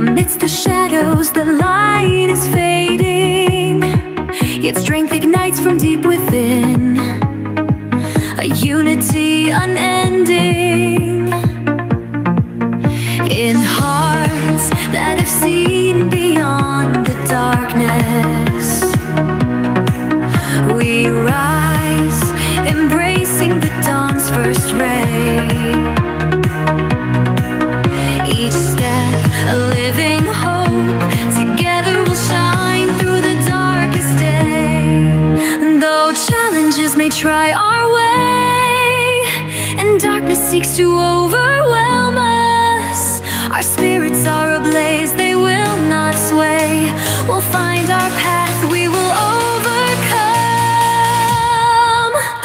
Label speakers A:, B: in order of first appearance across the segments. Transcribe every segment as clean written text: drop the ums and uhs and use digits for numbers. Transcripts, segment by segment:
A: Amidst the shadows, the light is fading, yet strength ignites from deep within, a unity unending. In hearts that have seen beyond the darkness, we rise, embracing the dawn's first ray. Each step a living hope, together we'll shine through the darkest day. Though challenges may try our way, and darkness seeks to overwhelm us, our spirits are ablaze, they will not sway. We'll find our path, we will overcome.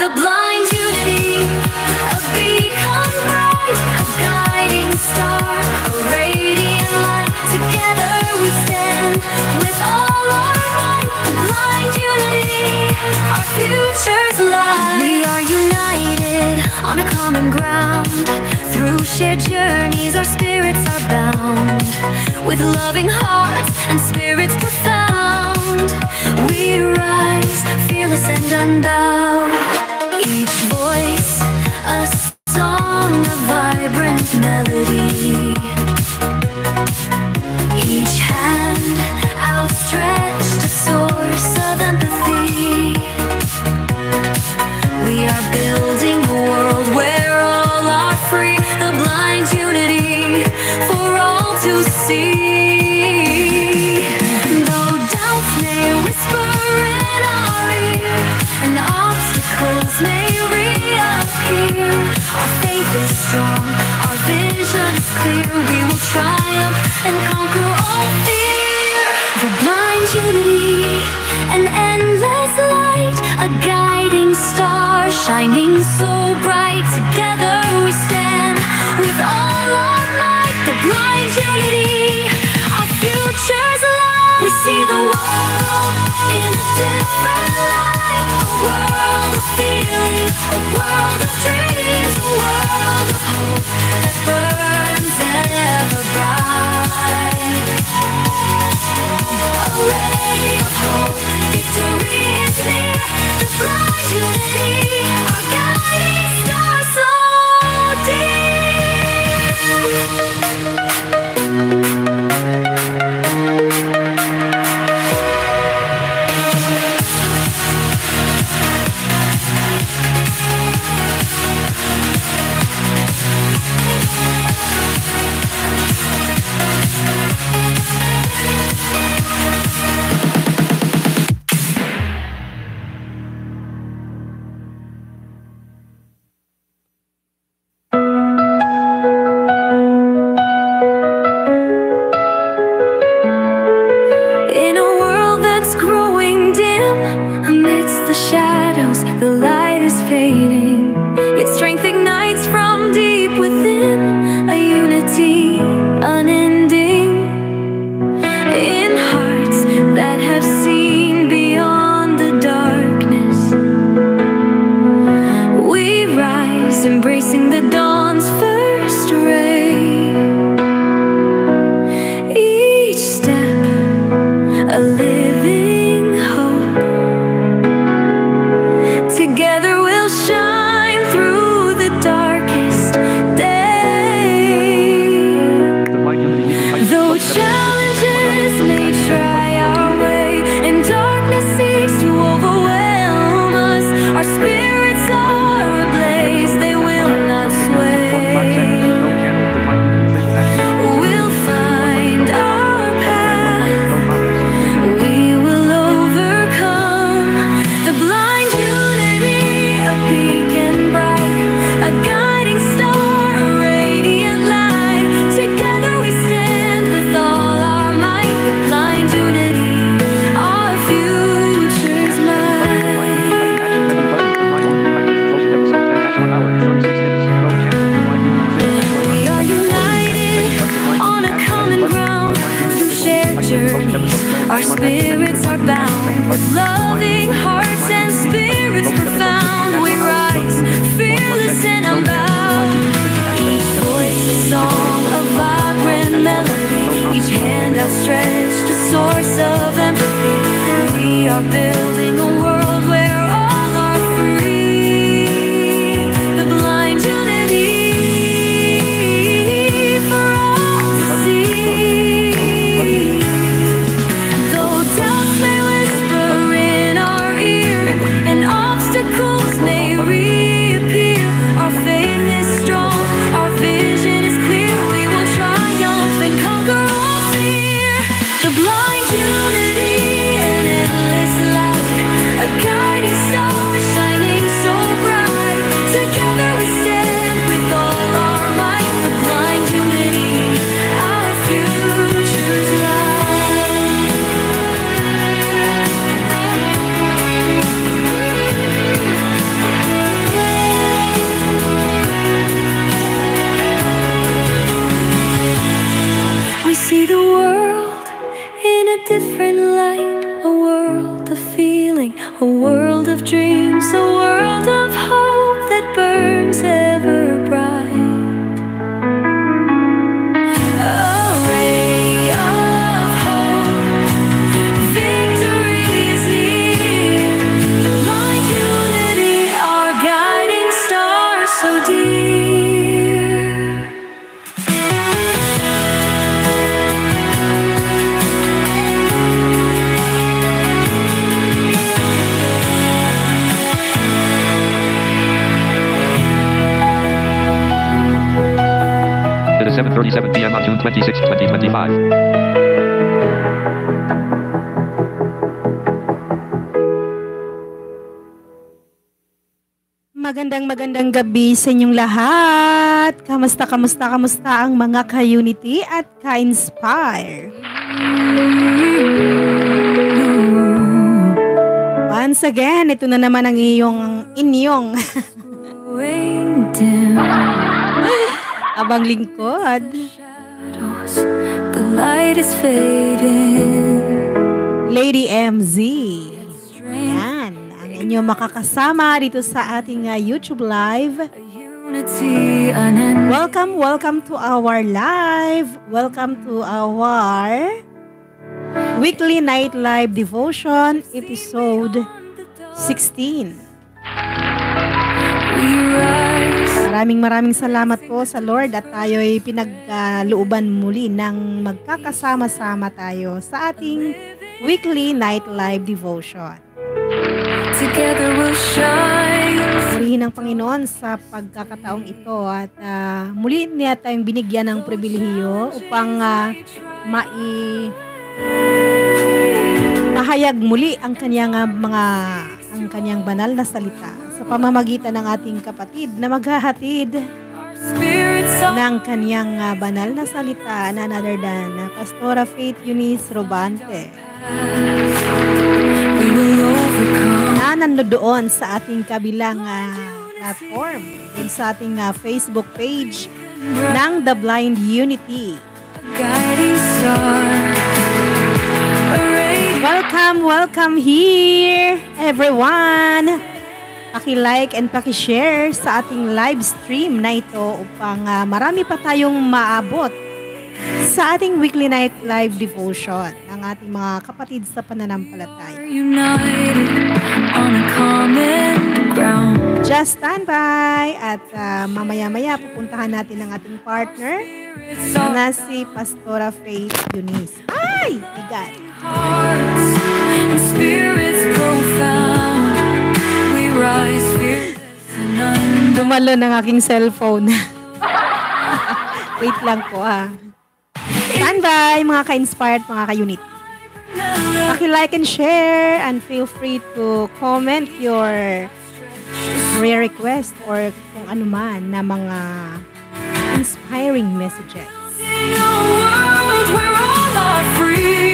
A: The blind unity of become bright, a guiding star, a radiant light. Together we stand with all our might. The blind unity, our futures lie. We are united on a common ground. Through shared journeys our spirits are bound. With loving hearts and spirits profound, we rise, fearless and unbound. Each voice a song, a vibrant melody. Each hand outstretched, a source of empathy. We are building a world where all are free. The blind unity for all to see. Though doubts may whisper in our ear, and obstacles may reappear, our faith is strong, our vision is clear. We will triumph and conquer all fear. The blind unity, an endless light, a guiding star, shining so bright. Together we stand with all our might. The blind unity, our futures lie. We see the world in a different light, a world of feeling, a world of dreams, a world of hope that burns ever bright. A ray of hope, victory is near. The blind unity, our guiding star so embracing the dawn's first ray. Each step a living hope, of dreams, a world of hope that burns ever bright. A ray of hope, victory is near. Like unity, our guiding star so dear.
B: 7:37 p.m. on June 26, 2025.
C: Magandang gabi sa inyong lahat. Kamusta ang mga ka-Unity at ka-Inspire? Once again, ito na naman ang inyong abang lingkod.
A: The light is fading.
C: Lady MZ. Yan, ang inyong makakasama dito sa ating YouTube live. Welcome to our live. Welcome to our weekly night live devotion episode 16. Maraming salamat po sa Lord at tayo'y pinagluuban muli ng magkakasama-sama tayo sa ating weekly night live devotion.
A: Together we'll shine.
C: Purihin ng Panginoon sa pagkakataong ito at muli niya tayong binigyan ng pribilehiyo upang mahayag muli ang kanyang banal na salita sa pamamagitan ng ating kapatid na maghahatid ng kanyang banal na salita na other than Pastora Faith Eunice Robante na nandoon sa ating kabilang platform din sa ating Facebook page ng The Blind Unity. Welcome here everyone. Paki-like and paki-share sa ating live stream na ito upang marami pa tayong maabot sa ating weekly night live devotion ng ating mga kapatid sa pananampalataya. Just stand by at mamaya-maya pupuntahan natin ang ating partner na si Pastora Faith Eunice. Ay! Bigat!
A: Hearts and spirits profound.
C: Dumalo ng aking cellphone. Wait lang po Stand by mga ka-inspired, mga ka-unit. Paki-like and share and feel free to comment your prayer request or kung ano man na mga inspiring messages.
A: In a world where all are free.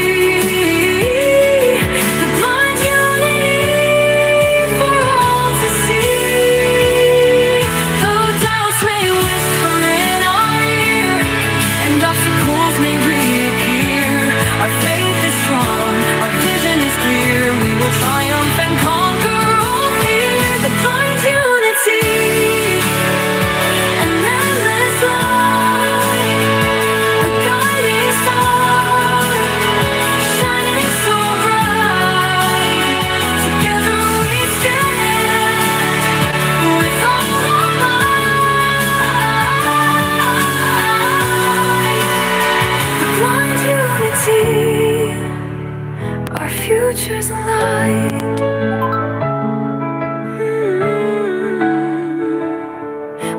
A: Future's light.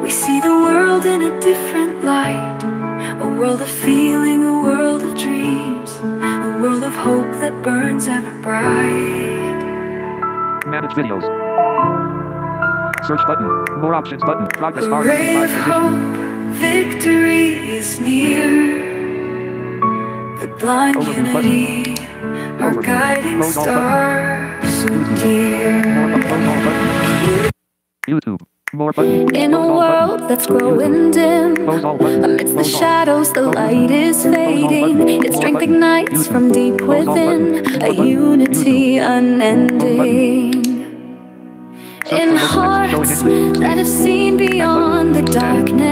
A: We see the world in a different light. A world of feeling, a world of dreams, a world of hope that burns ever bright.
B: Manage videos. Search button. More options button. Progress bar.
A: Ray of hope, victory is near. The blind unity. Our guiding stars so dear.
B: YouTube. More button.
A: In a world that's growing dim, amidst the shadows the light is fading. Its strength ignites from deep within, a unity unending. hearts that have seen beyond the darkness.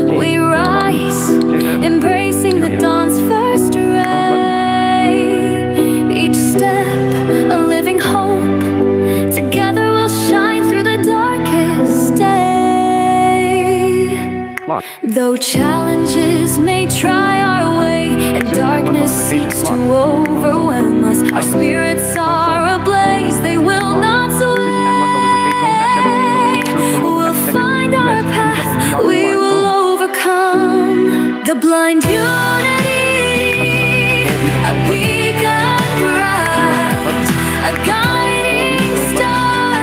A: We rise, embracing the dawn's first ray. Each step, a living hope. Together we'll shine through the darkest day. Though challenges may try our way and darkness seeks to overwhelm us, our spirits are ablaze, they will not sway. We'll find our path, we will overcome. The blind unity, a beacon bright, a guiding star,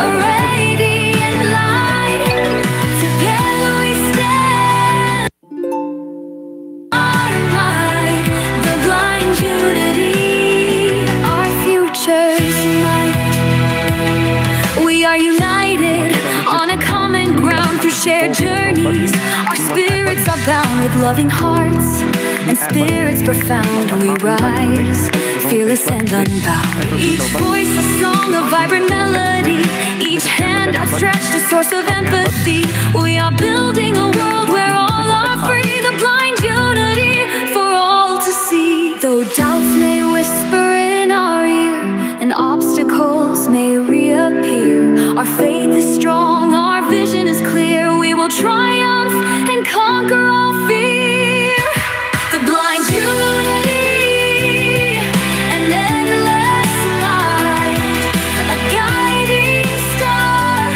A: a radiant light. Together we stand. Our light, the blind unity, our future's light. We are united on a common ground through shared journeys. Our spirits are bound with loving hearts and spirits profound. We rise, fearless and unbound. Each voice a song, a vibrant melody. Each hand outstretched, a source of empathy. We are building a world where all are free. The blind unity for all to see. Though doubts may whisper in our ear and obstacles may reappear, our faith is strong, our vision is clear. We will triumph and conquer all fear. The blind unity, an endless light, a guiding star,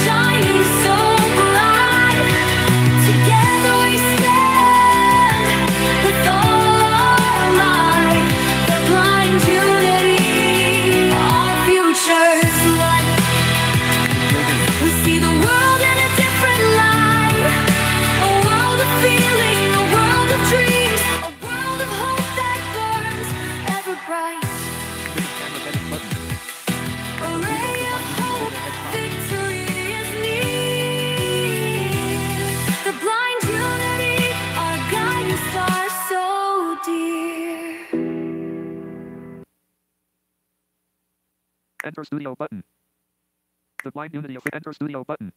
A: shining so bright. Together we stand with all our might. The blind unity, our future's light. We see the world in a different light, a world of feeling, a world of dreams, a world of hope that burns ever bright. A ray of hope, victory is near. The blind unity, our guiding star so dear.
B: Enter studio button. The blind unity of enter studio button.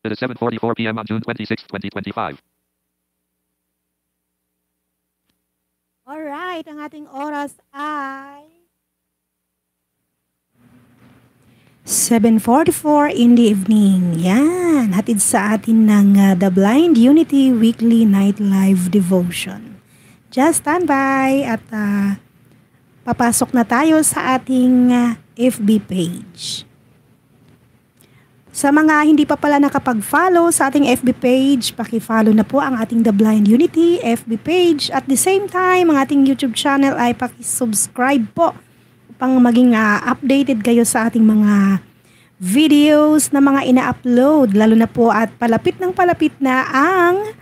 B: It is 7:44 p.m. on June 26, 2025.
C: Alright, ang ating oras ay 7:44 in the evening. Yan, hatid sa atin ng The Blind Unity Weekly Night Live Devotion. Just stand by at papasok na tayo sa ating FB page. Sa mga hindi pa pala nakapag-follow sa ating FB page, paki-follow na po ang ating The Blind Unity FB page. At the same time, ang ating YouTube channel ay paki-subscribe po upang maging updated kayo sa ating mga videos na mga ina-upload. Lalo na po at palapit na ang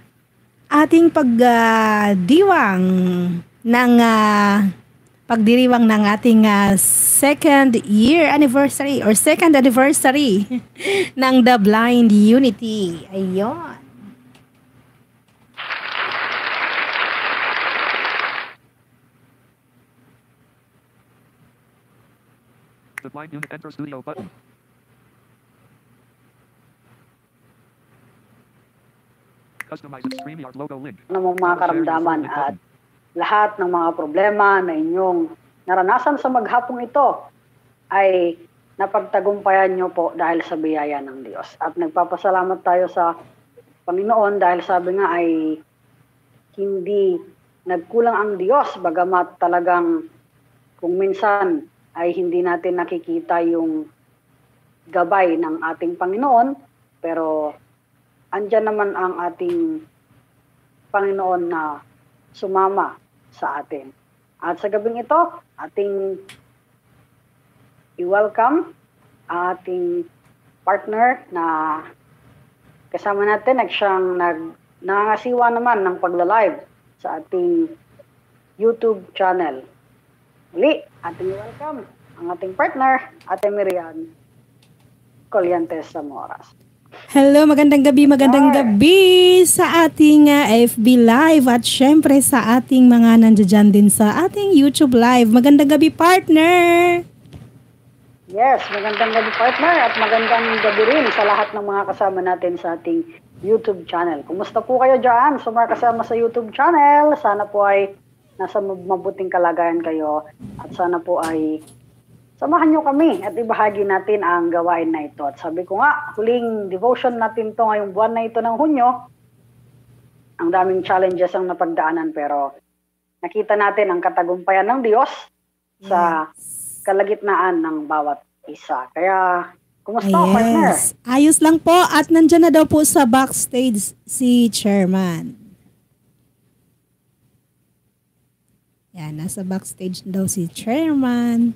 C: ating pagdiriwang ng ating second anniversary ng The Blind Unity. Ayun.
B: The blind unit enter studio button. Customize the StreamYard logo link.
D: Ano mga karamdaman at lahat ng mga problema na inyong naranasan sa maghapong ito ay napagtagumpayan nyo po dahil sa biyaya ng Diyos. At nagpapasalamat tayo sa Panginoon dahil sabi nga ay hindi nagkulang ang Diyos, bagamat talagang kung minsan ay hindi natin nakikita yung gabay ng ating Panginoon, pero andyan naman ang ating Panginoon na sumama sa atin. At sa gabing ito, ating i-welcome ang ating partner na kasama natin, nangangasiwa naman ng pagla-live sa ating YouTube channel. Muli, ating i-welcome ang ating partner, Ate Miriam Colliantes Zamoras.
C: Hello, magandang gabi sa ating FB Live at syempre sa ating mga nandiyan din sa ating YouTube Live. Magandang gabi, partner!
D: Yes, magandang gabi partner at magandang gabi rin sa lahat ng mga kasama natin sa ating YouTube channel. Kumusta po kayo dyan sa mga kasama sa YouTube channel? Sana po ay nasa mabuting kalagayan kayo at sana po ay samahan nyo kami at ibahagi natin ang gawain na ito. At sabi ko nga, huling devotion natin to ngayong buwan na ito ng Hunyo. Ang daming challenges ang napagdaanan pero nakita natin ang katagumpayan ng Diyos sa kalagitnaan ng bawat isa. Kaya, kumusta partner?
C: Ayos lang po at nandyan na daw po sa backstage si Chairman. Yan, nasa backstage daw si Chairman.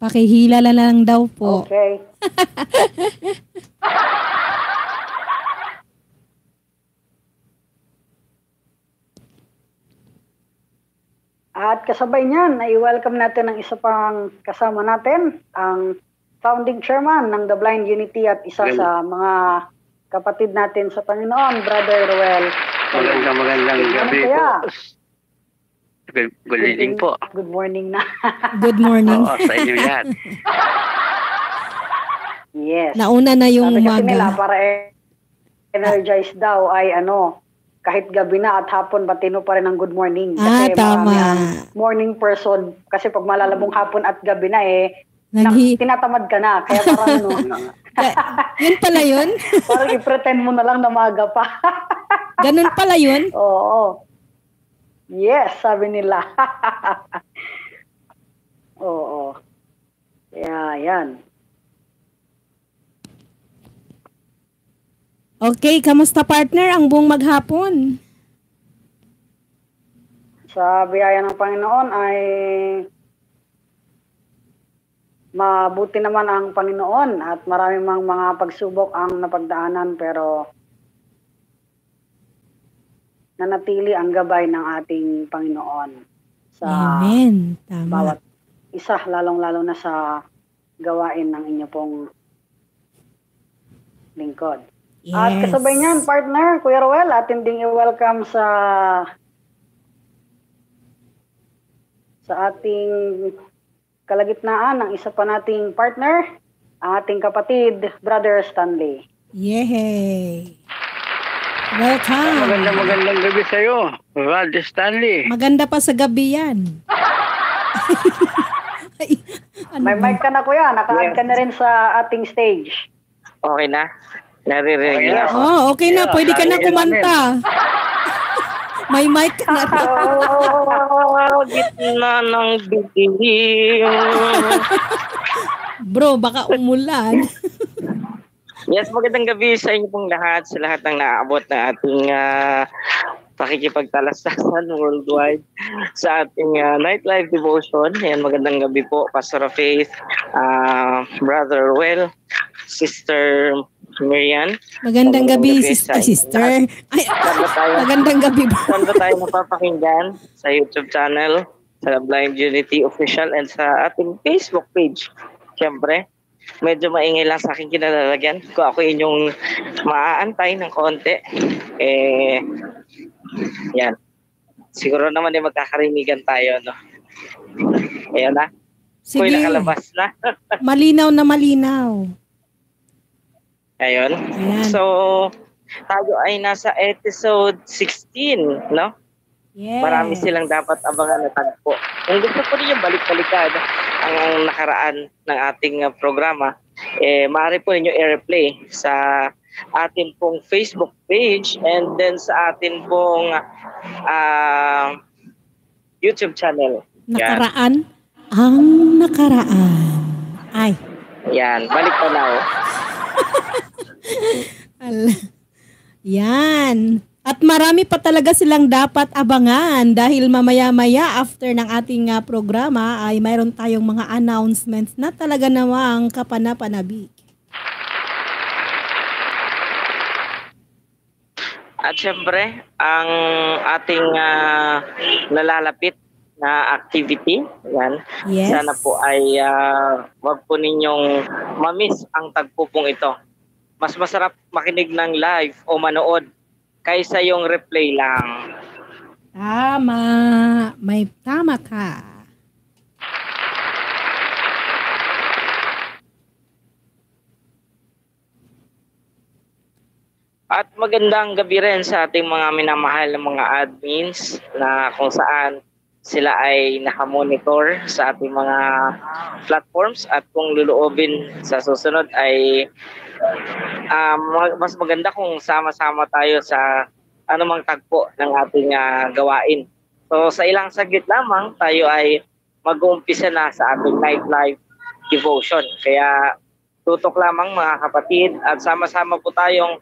C: Pakihila lang daw po.
D: Okay. At kasabay niyan, i-welcome natin ang isa pang kasama natin, ang founding chairman ng The Blind Unity at isa sa mga kapatid natin sa Panginoon, Brother Ruel.
E: Magandang gabi po. Good evening po.
D: Good morning na.
C: Good morning.
E: Oo, sa inyo yan.
D: Yes.
C: Nauna na yung
D: Sabi kasi nila,
C: umaga.
D: para energize daw ay kahit gabi na at hapon, batino pa rin ang good morning. Kasi
C: Tama.
D: Morning person. Kasi pag malalabong hapon at gabi na tinatamad ka na. Kaya parang
C: Yun pala yun?
D: parang i-pretend mo na lang na maaga pa.
C: Ganun pala yun?
D: Oo. Yes, sabi nila. Oo. Kaya yan.
C: Okay, kamusta partner ang buong maghapon?
D: Sa biyaya ng Panginoon ay mabuti naman ang Panginoon at maraming mga pagsubok ang napagdaanan pero nanatili ang gabay ng ating Panginoon sa
C: Amen. Tama.
D: bawat isa, lalong-lalo na sa gawain ng inyo pong lingkod.
C: Yes.
D: At kasabay niyan, partner, Kuya Roel, atin ding i-welcome sa ating kalagitnaan ng isa pa nating partner, ang ating kapatid, Brother Stanley.
C: Yay! Welcome!
E: Magandang gabi sa iyo, Rod Stanley.
C: Maganda pa sa gabi yan. Ay,
D: May mic ka na, Kuya. Naka-add ka na rin sa ating stage.
E: Okay na? Naririnig na ako.
C: Okay na. Pwede ka na kumanta. May mic ka na.
E: Gitna ng bigil.
C: Bro, baka umulan.
E: Yes, magandang gabi sa inyo pong lahat, sa lahat ng naaabot na ating pakikipagtalastasan worldwide sa ating Night Live Devotion. Ayan, magandang gabi po, Pastor of Faith, Brother Ruel, Sister Marian.
C: Magandang gabi, sister. Ay, magandang gabi ba?
E: Saan ba tayo napapakinggan? Sa YouTube channel, sa Blind Unity Official, and sa ating Facebook page. Siyempre, medyo maingay lang sa aking kinalalagyan. Kung ako inyong maaantay ng konti, yan. Siguro naman magkakarinigan tayo, no? Ayan na.
C: Sige.
E: Kung nakalabas na.
C: Malinaw na malinaw.
E: Ayun.
C: Ayan.
E: So, tayo ay nasa episode 16, no?
C: Yes.
E: Marami silang dapat abangan na tagpo. Kung gusto ko rin yung balik-balikan ang nakaraan ng ating programa, maaari po ninyo i-replay sa atin pong Facebook page and then sa atin pong YouTube channel.
C: Nakaraan? Ang nakaraan. Ay.
E: Yan, balik pa na.
C: Yan. At marami pa talaga silang dapat abangan dahil mamaya-maya after ng ating programa ay mayroon tayong mga announcements na talaga namang kapanapanabik.
E: At syempre, ang ating nalalapit na activity, yan.
C: Yes.
E: Sana po ay wag po ninyong mamiss ang tagpo pong ito. mas masarap makinig ng live o manood kaysa yung replay lang.
C: Tama. May tama ka.
E: At magandang gabi rin sa ating mga minamahal na mga admins na kung saan sila ay nakamonitor sa ating mga platforms at kung luluobin sa susunod ay mas maganda kung sama-sama tayo sa anumang tagpo ng ating gawain. So sa ilang saglit lamang tayo ay mag-uumpisa na sa ating nightlife devotion. Kaya tutok lamang mga kapatid at sama-sama po tayong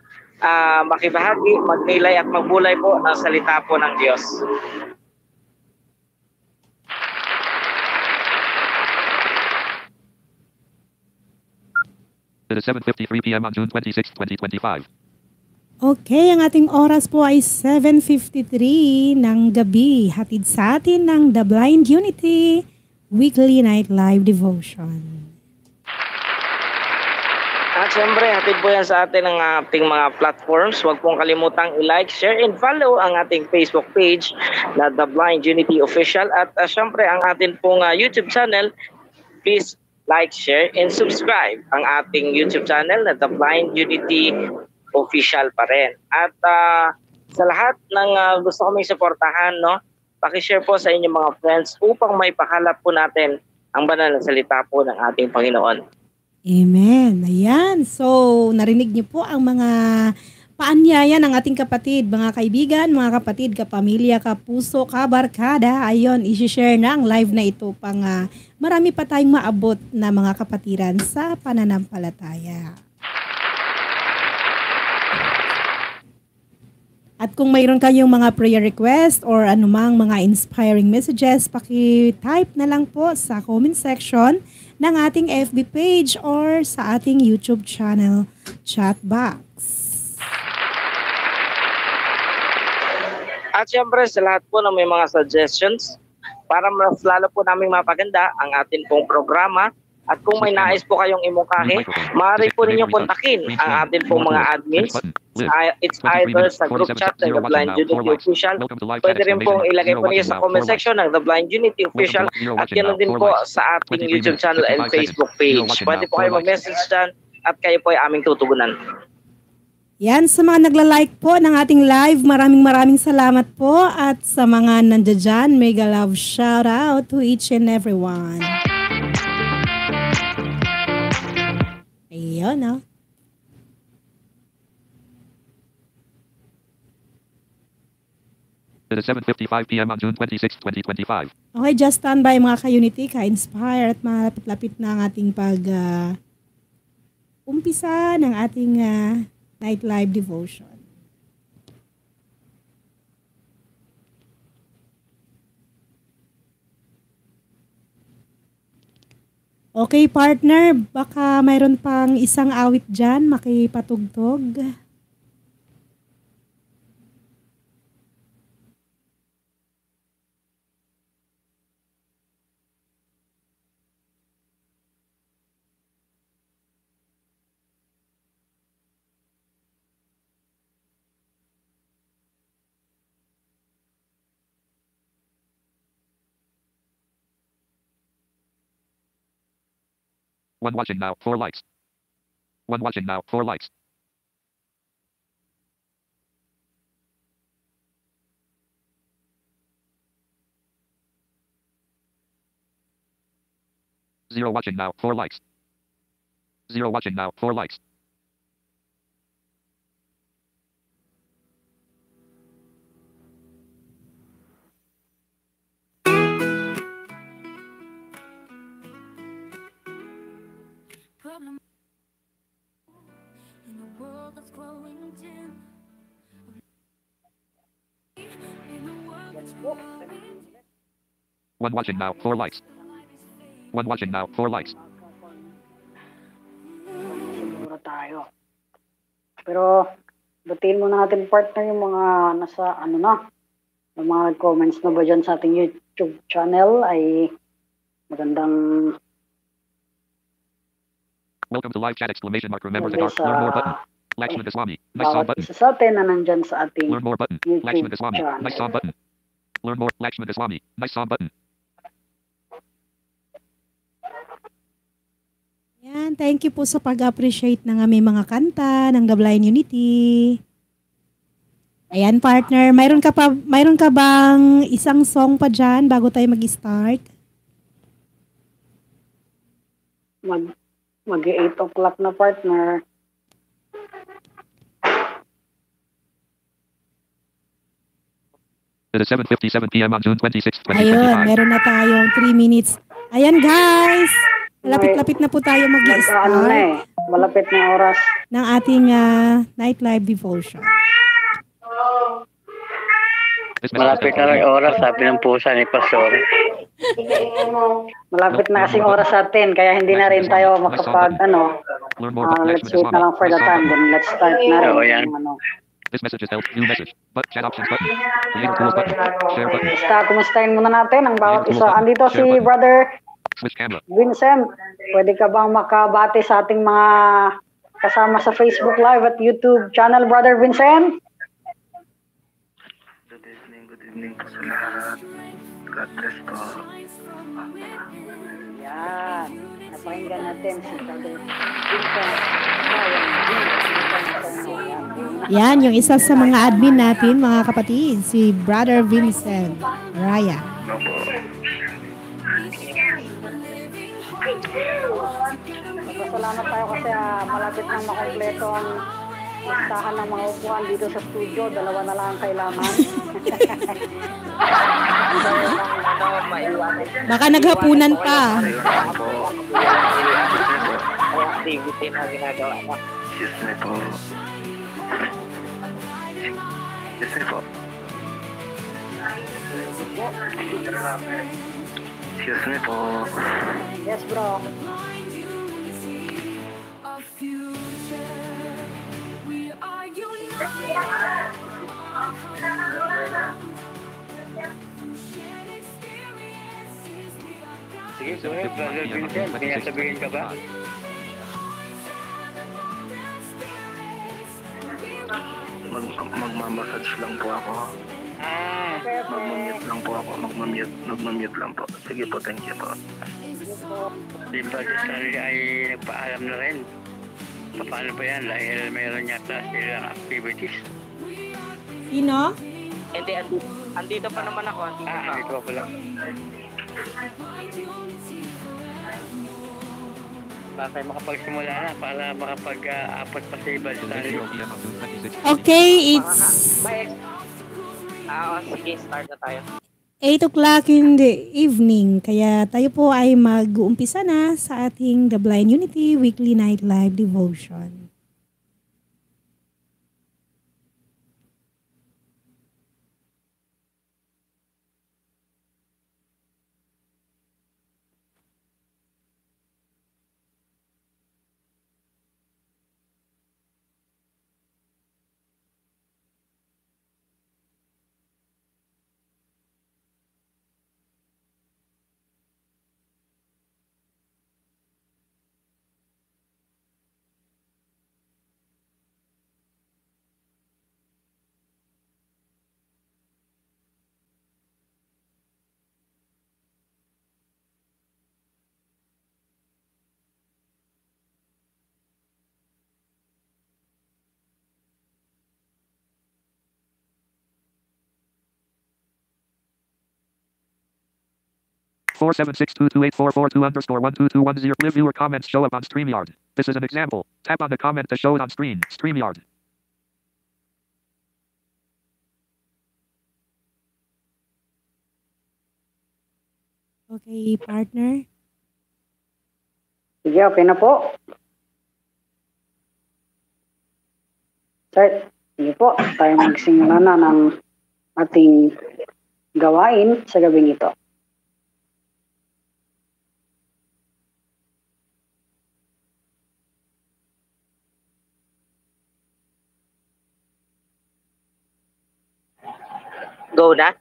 E: makibahagi, magnilay at magbulay po ng salita po ng Diyos.
B: It is 7:53 p.m. on June 26, 2025.
C: Okay, ang ating oras po ay 7:53 ng gabi. Hatid sa atin ng The Blind Unity Weekly Night Live Devotion.
E: At syempre, hatid po yan sa atin ng ating mga platforms. Huwag pong kalimutang i-like, share, and follow ang ating Facebook page na The Blind Unity Official. At syempre, ang ating pong YouTube channel, please like, share, and subscribe ang ating YouTube channel na The Blind Unity Official pa rin. At sa lahat ng gusto kaming suportahan, no, pakishare po sa inyong mga friends upang may pakalap po natin ang banal na salita po ng ating Panginoon.
C: Amen. Ayan. So, narinig niyo po ang mga paanyaya ng ating kapatid, mga kaibigan, mga kapatid, kapamilya, kapuso, kabarkada. Ayon, isi-share na ang live na ito pang marami pa tayong maabot na mga kapatiran sa pananampalataya. At kung mayroon kayong mga prayer request or anumang mga inspiring messages, paki-type na lang po sa comment section ng ating FB page or sa ating YouTube channel chat box.
E: At syempre sa lahat po na may mga suggestions para mas lalo po namin mapaganda ang ating pong programa. At kung may nais po kayong imungkahi, maaari po ninyong kontakin ang ating pong mga admins. It's either sa group chat ng The Blind Unity Official. Pwede rin pong ilagay po niyo sa comment section ng The Blind Unity Official. At ganoon din po sa ating YouTube channel and Facebook page. Pwede po kayo mag-message dyan at kayo po ay aming tutugunan.
C: Yan, sa mga nagla-like po ng ating live, maraming salamat po. At sa mga nandiyan dyan, mega love shout out to each and everyone. Ayun, no?
B: It is 7:55 p.m. on June 26, 2025.
C: Okay, just stand by mga ka-unity, ka-inspire at malapit-lapit na ang ating umpisa ng ating night live devotion. Okay, partner, baka mayroon pang isang awit dyan, makipatugtog.
B: One watching now, 4 likes. One watching now, 4 likes. Zero watching now, 4 likes. Zero watching now, 4 likes.
A: Problem in a world that's growing dim. In a world that's growing dim.
B: One watching now, 4 likes. One watching now, 4 likes.
D: Siguro tayo. Pero, batiin muna natin partner yung mga nasa yung mga comments na ba dyan sa ating YouTube channel ay magandang
B: Welcome to live chat exclamation mark. Remember to
D: Sabi
B: learn more button.
D: sa
B: Lakshman Goswami. Nice song
D: bawat
B: button.
D: isa sa atin na nandyan sa ating
B: Learn more button. Lakshman
D: YouTube
B: Goswami. Nice song
D: channel.
B: button. Learn more. Lakshman Goswami. Nice song button.
C: Yan, thank you po sa pag-appreciate ng aming mga kanta ng The Blind Unity. Ayan, partner, mayroon ka bang isang song pa dyan bago tayo mag-start?
D: Mag 8 o'clock na, partner.
B: It is 7:57 p.m. on June 26,
C: Ayun,
B: 2025.
C: meron na tayong 3 minutes. Ayan, guys! Lapit-lapit na po tayo
D: Ano na
C: mag-start
D: malapit na oras.
C: ng ating night live devotion.
B: This message is
F: Malapit na lang oras, sabi ng pusa ni Pastor.
D: Malapit na kasing oras sa atin, kaya hindi na rin tayo makapag,
B: Learn more button.
D: let's
B: Lakshman
D: wait na lang for the
B: Goswami.
D: time, then let's start na rin.
F: Oo, yan.
B: This message is new message. But chat options button. Creator tools button. Share button.
D: Basta, kumustahin muna natin ang bawat
B: Share
D: isa.
B: button.
D: Andito si
B: Share button.
D: Brother
B: Switch camera.
D: Vincent. Pwede ka bang makabati sa ating mga kasama sa Facebook Live at YouTube channel, Brother Vincent?
F: Good evening po sa lahat. God bless po.
D: Yan. Napakinggan natin si Brother Vincent.
C: Yan, yung isa sa mga admin natin, mga kapatid, si Brother Vincent Raya.
D: Salamat tayo kasi malapit nang makompleto ang listahan ng mga upuan dito sa studio. 2 na lang ang kailangan.
C: Baka naghapunan pa.
E: Activity na ginagawa na.
F: Yes, me po. Yes, me po. Yes, me po.
D: Yes, bro.
F: Sige, sumunod, Brother Vincent. May sabihin ka ba? Magmamassage lang po ako. Magmamute lang po ako. Magmamute lang po. Sige po, thank you po. Di ba, Sally ay nagpaalam na rin. Paano ba yan? Dahil mayroon yata silang activities.
C: Sino?
E: Hindi, andito pa naman ako.
F: Dito ako lang. Para tayo makapagsimula na para makapag-apat pa sa iba.
B: 0 p.m. on June 26.
C: Okay, it's
E: Sige, start na tayo.
C: 8 o'clock in the evening. Kaya tayo po ay mag-uumpisa na sa ating The Blind Unity Weekly Night Live Devotion.
B: Four seven six two two eight four four two underscore 12210. Live viewer comments show up on StreamYard. This is an example. Tap on the comment to show it on screen. StreamYard.
C: Okay, partner.
D: Sige, okay na po. Sir, sige po. Tayo magsimula na ng ating gawain sa gabing ito.
E: Go na?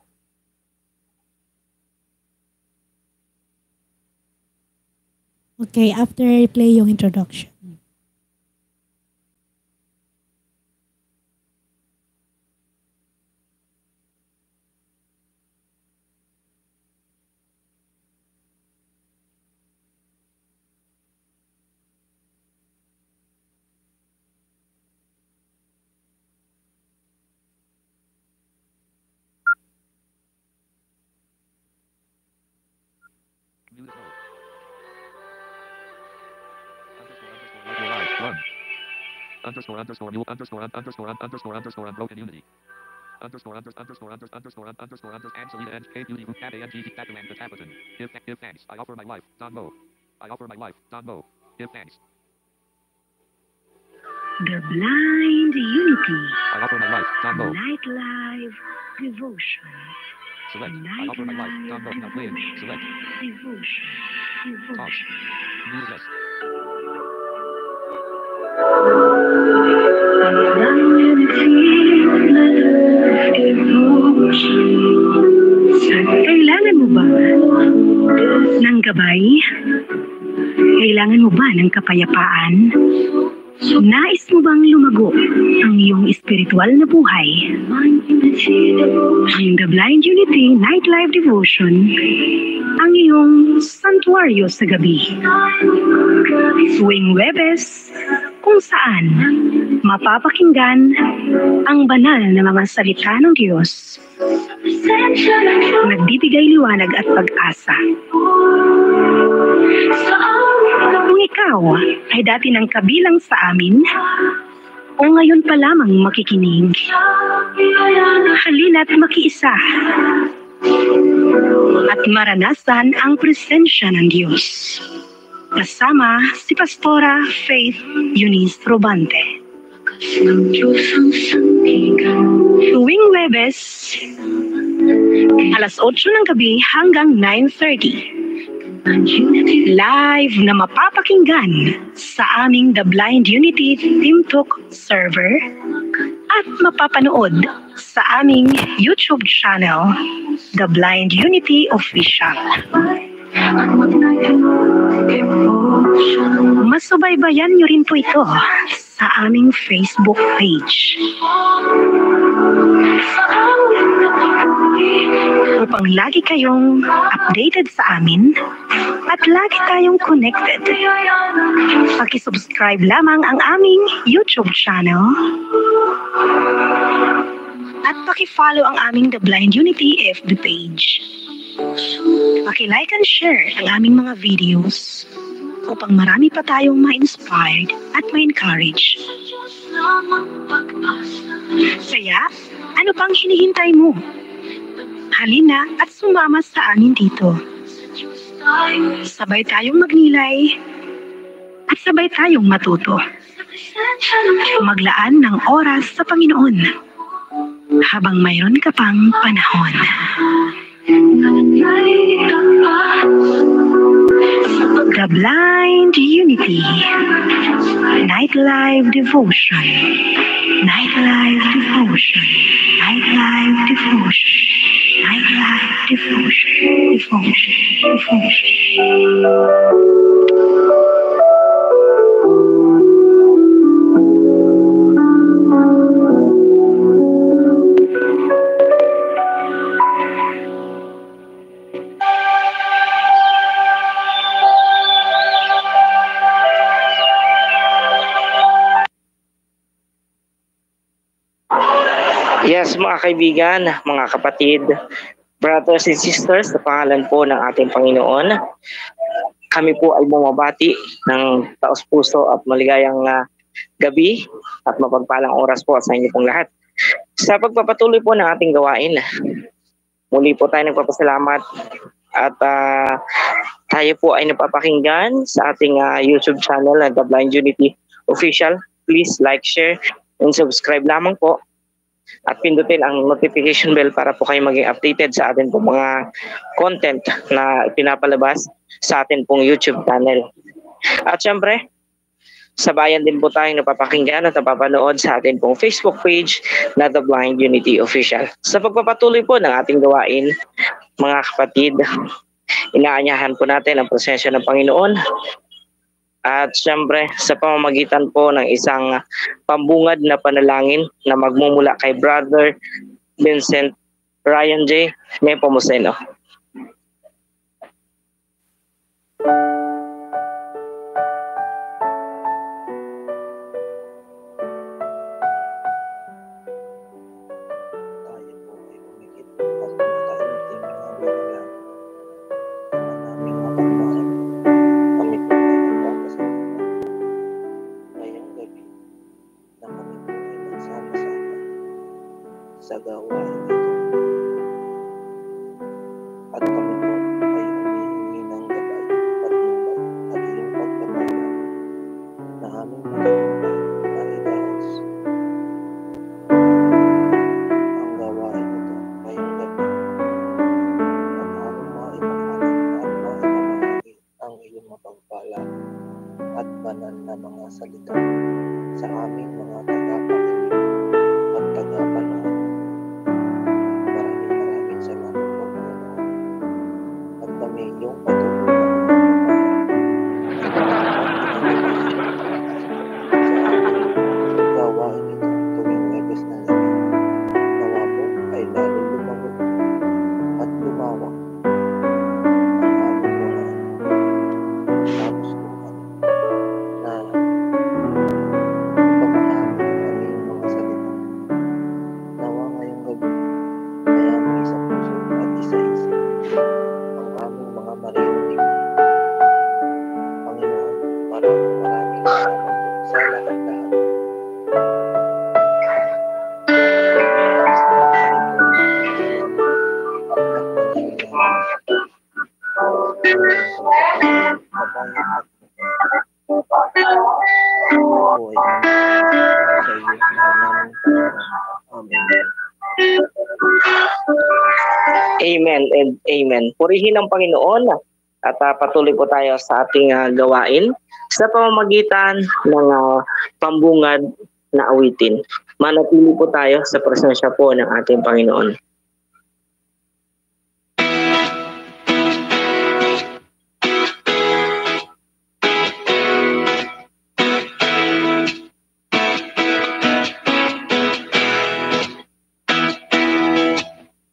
C: Okay, after I play yung introduction.
B: Music mode. Underscore live. One. Underscore new underscore unbroken unity. Underscore Angelina and K Beauty who cat and GT cat and the Tabaton. Give thanks. I offer my life. Don Mo. I offer my life. Don Mo. Give thanks.
G: The Blind Unity.
B: I offer my life. Don Mo.
G: Night Live Devotion.
B: Select. I offer my life. Don Mo. Now playing. Select.
G: Devotion.
B: Talk. Mute yes.
G: Kailangan mo ba ng gabay? Kailangan mo ba ng kapayapaan? Nais mo bang lumago ang iyong espiritual na buhay? Ang The Blind Unity Night Live Devotion, ang iyong santuaryo sa gabi. Tuwing Webes, kung saan mapapakinggan ang banal na mga salita ng Diyos. Nagbibigay liwanag at pag-asa. Kung ikaw ay dati nang kabilang sa amin, o ngayon pa lamang makikinig, halina't makiisa at maranasan ang presensya ng Diyos. Kasama si Pastora Faith Eunice Robante. Tuwing Webes, alas 8 ng gabi hanggang 9:30. Live na mapapakinggan sa aming The Blind Unity TeamTalk server at mapapanood sa aming YouTube channel, The Blind Unity Official. Masubaybayan nyo rin po ito sa aming Facebook page. Upang lagi kayong updated sa amin at lagi tayong connected, pakisubscribe lamang ang aming YouTube channel at pakifollow ang aming The Blind Unity FB page. Paki-like and share ang aming mga videos upang marami pa tayong ma-inspired at ma-encourage. Kaya, ano pang hinihintay mo? Halina at sumama sa amin dito. Sabay tayong magnilay at sabay tayong matuto. Maglaan ng oras sa Panginoon habang mayroon ka pang panahon. The Blind Unity Night Live Devotion. Night Live Devotion. Night Live Devotion. Night Live Devotion.
E: Yes, mga kaibigan, mga kapatid, brothers and sisters, sa pangalan po ng ating Panginoon, kami po ay bumabati ng taos-puso at maligayang gabi at mapagpalang oras po sa inyo pong lahat. Sa pagpapatuloy po ng ating gawain, muli po tayo nagpapasalamat at tayo po ay napapakinggan sa ating YouTube channel at The Blind Unity Official. Please like, share, and subscribe lamang po. At pindutin ang notification bell para po kayo maging updated sa atin pong mga content na pinapalabas sa atin pong YouTube channel. At syempre, sabayan din po tayong napapakinggan at napapanood sa atin pong Facebook page na The Blind Unity Official. Sa pagpapatuloy po ng ating gawain, mga kapatid, inaanyahan po natin ang presensya ng Panginoon. At syempre, sa pamamagitan po ng isang pambungad na panalangin na magmumula kay Brother Vincent Ryan J. Nepomuceno.
H: mga salita sa aming mga tagapakinig at tagapanood. Maraming salamat po, Panginoon. At kami iyong patuloy sa gawain ito tuwing Huwebes ng gabi. Nawa po ay lalo lumago at lumawak ang aming mga kagustuhan na ipamahagi ang aming mga salita. Nawa ngayong gabi ay aming isa puso at isa-isip ang aming mga maririnig. Panginoon, maraming salamat po sa lahat-lahat.
E: Amen and amen. Purihin ang Panginoon at patuloy po tayo sa ating gawain sa pamamagitan ng pambungad na awitin. Manatili po tayo sa presensya po ng ating Panginoon.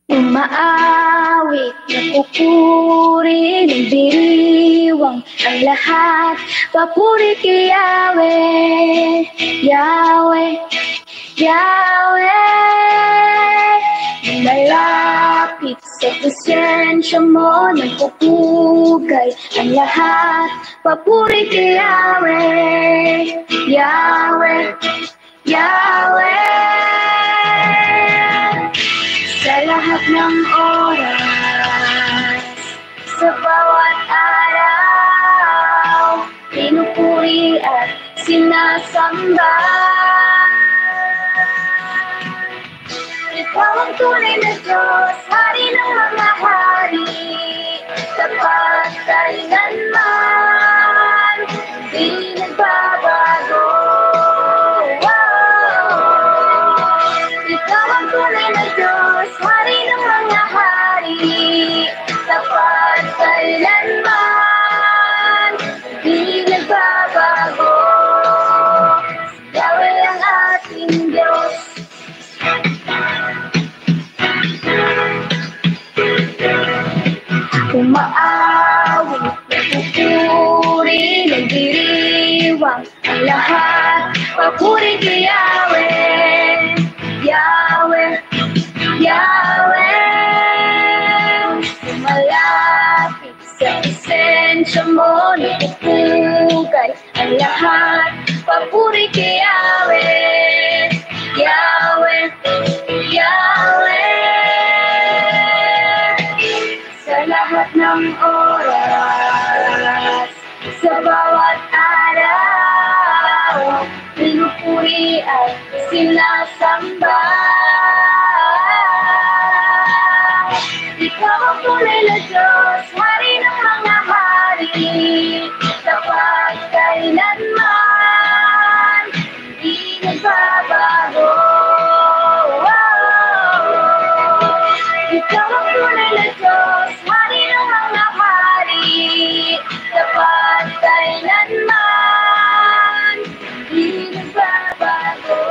A: Umaawit, napupuri ng diriwang ang lahat. Papuri kay Yahweh, Yahweh, Yahweh. Malapit sa presensya mo, nagpupugay ang lahat. Papuri kay Yahweh, Yahweh, Yahweh. Sa lahat ng oras, sa bawat araw, pinupuri at sinasamba. Ikaw ang tunay na Diyos, Hari ng mga hari, tapat kailanman, di nagbabago. Ikaw ang tunay na Diyos, Hari ng mga hari, tapat kailanman, di nagbabago. Yahweh ang ating Diyos. Umaawit, nagpupuri, nagdiriwang ang lahat. Papuri kay Yahweh, Yahweh, Yahweh. Malapit sa presensya mo, nagpupugay ang lahat. Papuri kay Yahweh, Yahweh, Yahweh. Sa lahat ng oras, sa bawat araw, pinupuri at sinasamba. Ikaw ang tunay na Diyos, Hari ng mga hari, tapat kailanman, di nagbabago. Ikaw ang tunay na Diyos, Hari ng mga hari, tapat kailanman, di nagbabago.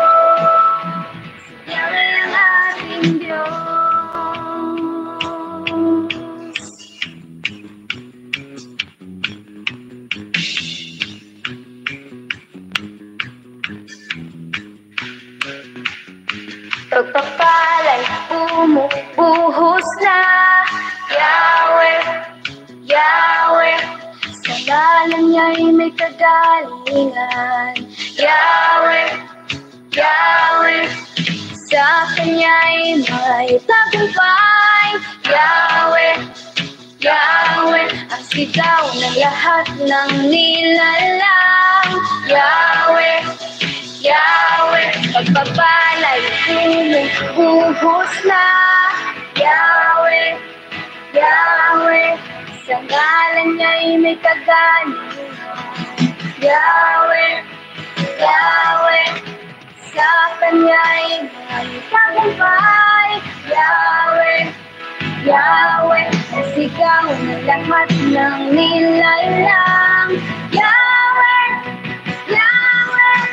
A: Yahweh ang ating Diyos. Pagpapalay, bumubuhos na, Yahweh, Yahweh. Sa ngalan niya'y may kagalingan, Yahweh, Yahweh. Sa Kanya'y may tagumpay, Yahweh, Yahweh. Ang sigaw ng lahat ng nilalang, Yahweh, Yahweh. Pagpapalay, bumubuhos na, Yahweh, Yahweh. Sa ngalan niya'y may kagalingan, Yahweh, Yahweh, sa Kanya'y may tagumpay. Yahweh, Yahweh, sigaw ng lahat ng nilalang. Yahweh, Yahweh,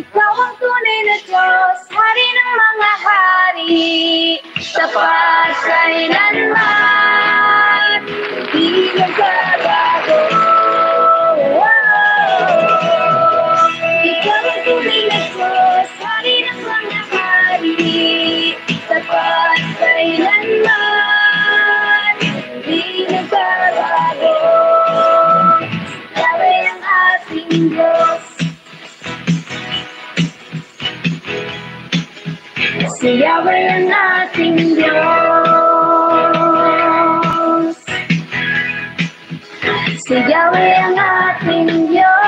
A: ikaw ang tunay na Diyos, Hari ng mga hari, sa pagkailanman, hindi nagbabago. Ikaw ang tunay na Diyos, Hari ng mga hari, sa pagkailanman, hindi nagbabago. Yahweh ang ating Diyos. Si Yahweh ang ating Diyos. Si Yahweh ang ating Diyos.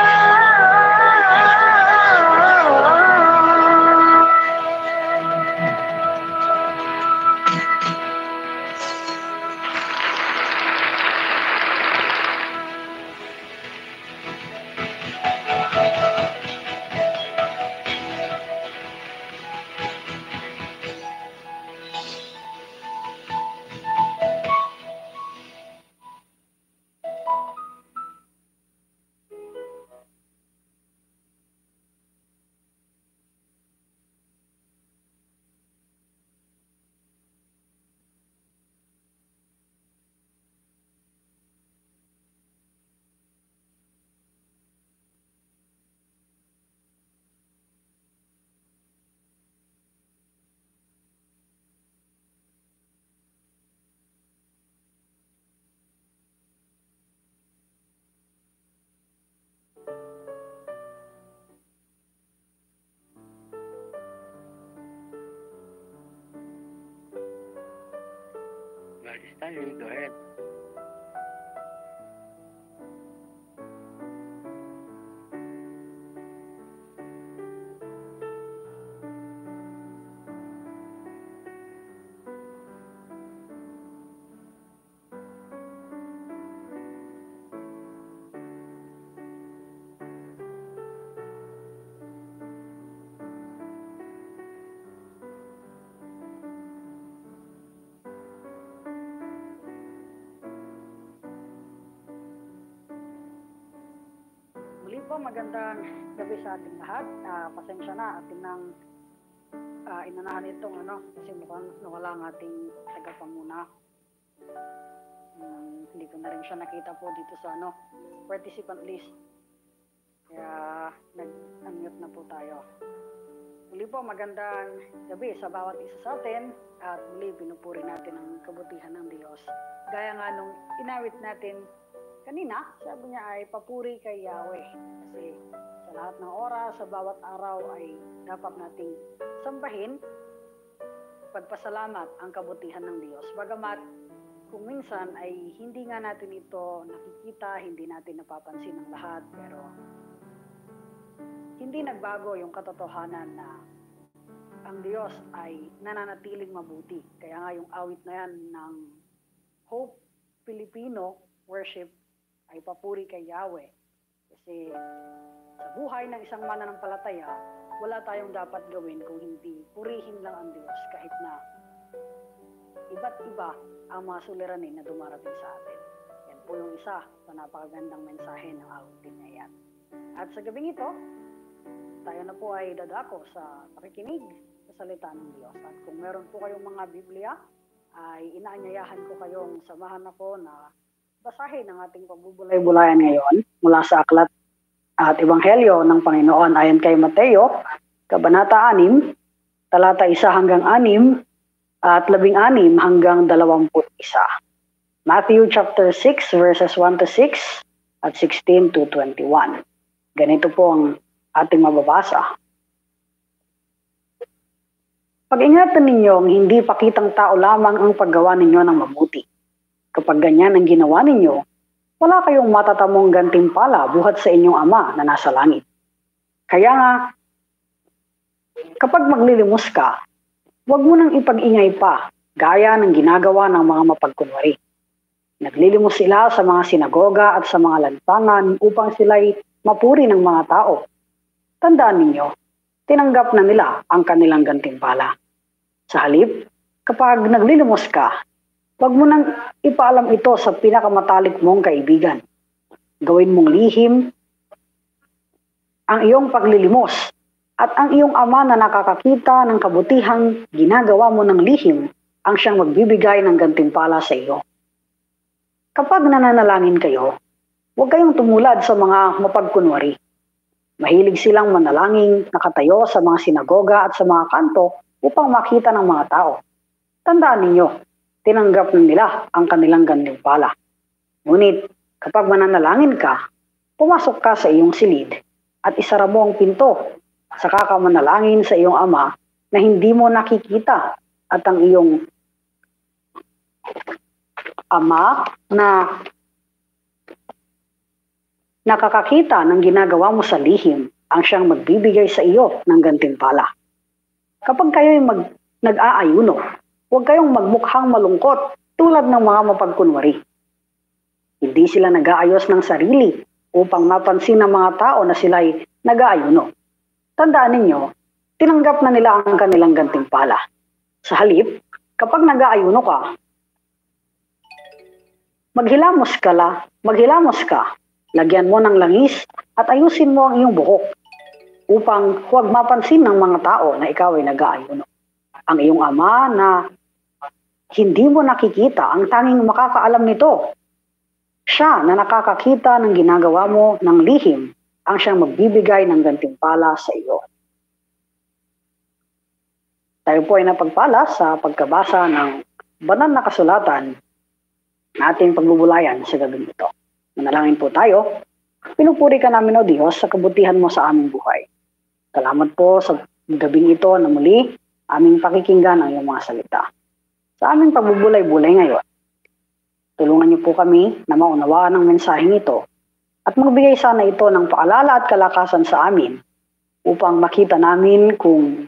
F: Stanley, go ahead.
D: Magandang gabi sa ating lahat. Pasensya na atin nang inanahan itong kasi mukhang nawala ang ating tagapanguna. Hindi ko na rin siya nakita po dito sa participant list. Kaya nag-unmute na po tayo. Muli po magandang gabi sa bawat isa sa atin at muli pinupuri natin ang kabutihan ng Diyos. Gaya nga nung inawit natin kanina, sabi niya ay papuri kay Yahweh. Kasi sa lahat ng oras, sa bawat araw ay dapat nating sambahin, pagpasalamat ang kabutihan ng Diyos. Bagamat kung minsan ay hindi nga natin ito nakikita, hindi natin napapansin ang lahat, pero hindi nagbago yung katotohanan na ang Diyos ay nananatiling mabuti. Kaya nga yung awit na yan ng Hope Filipino Worship ay papuri kay Yahweh. Kasi sa buhay ng isang mananampalataya, wala tayong dapat gawin kung hindi purihin lang ang Diyos kahit na iba't iba ang mga suliranin na dumarating sa atin. Yan po yung isa sa napakagandang mensahe ng awitin na yan. At sa gabing ito, tayo na po ay dadako sa pakikinig sa salita ng Diyos. At kung meron po kayong mga Biblia, ay inaanyayahan ko kayong samahan ako na basahin ang ating pagbubulay-bulayan ngayon mula sa aklat at ebanghelyo ng Panginoon ayon kay Mateo, Kabanata 6, talata 1 hanggang 6 at 16 hanggang 21. Matthew chapter 6 verses 1 to 6 at 16 to 21. Ganito po ang ating mababasa. Pag-ingatan ninyong hindi pakitang tao lamang ang paggawa ninyo ng mabuti. Kapag ganyan ang ginawa ninyo, wala kayong matatamong gantimpala buhat sa inyong Ama na nasa langit. Kaya nga, kapag maglilimos ka, huwag mo nang ipag-ingay pa, gaya ng ginagawa ng mga mapagkunwari. Naglilimos sila sa mga sinagoga at sa mga lansangan upang sila'y mapuri ng mga tao. Tandaan ninyo, tinanggap na nila ang kanilang gantimpala. Sa halip, kapag naglilimos ka, huwag mo nang ipaalam ito sa pinakamatalik mong kaibigan. Gawin mong lihim ang iyong paglilimos at ang iyong ama na nakakakita ng kabutihang ginagawa mo ng lihim ang siyang magbibigay ng gantimpala sa iyo. Kapag nananalangin kayo, huwag kayong tumulad sa mga mapagkunwari. Mahilig silang manalangin, nakatayo sa mga sinagoga at sa mga kanto upang makita ng mga tao. Tandaan ninyo, tinanggap na nila ang kanilang gantimpala. Ngunit kapag mananalangin ka, pumasok ka sa iyong silid at isara mo ang pinto. Saka ka manalangin sa iyong ama na hindi mo nakikita at ang iyong ama na nakakakita ng ginagawa mo sa lihim ang siyang magbibigay sa iyo ng gantimpala. Kapag kayo'y nag-aayuno, huwag kayong magmukhang malungkot tulad ng mga mapagkunwari. Hindi sila nag-aayos ng sarili upang mapansin ng mga tao na sila'y nag-aayuno. Tandaan ninyo, tinanggap na nila ang kanilang gantimpala. Sa halip, kapag nag-aayuno ka, maghilamos ka, lagyan mo ng langis at ayusin mo ang iyong buhok upang huwag mapansin ng mga tao na ikaw ay nag-aayuno. Ang iyong ama na hindi mo nakikita, ang tanging makakaalam nito, siya na nakakakita ng ginagawa mo ng lihim, ang siyang magbibigay ng gantimpala sa iyo. Tayo po ay napagpala sa pagkabasa ng banal na kasulatan na ating pagbubulayan sa gabing ito. Manalangin po tayo. Pinupuri ka namin, O Diyos, sa kabutihan mo sa aming buhay. Salamat po sa gabing ito na muli aming pakikinggan ang iyong mga salita. Sa aming pagbubulay-bulay ngayon, tulungan niyo po kami na maunawaan ang mensaheng ito at magbigay sana ito ng paalala at kalakasan sa amin upang makita namin kung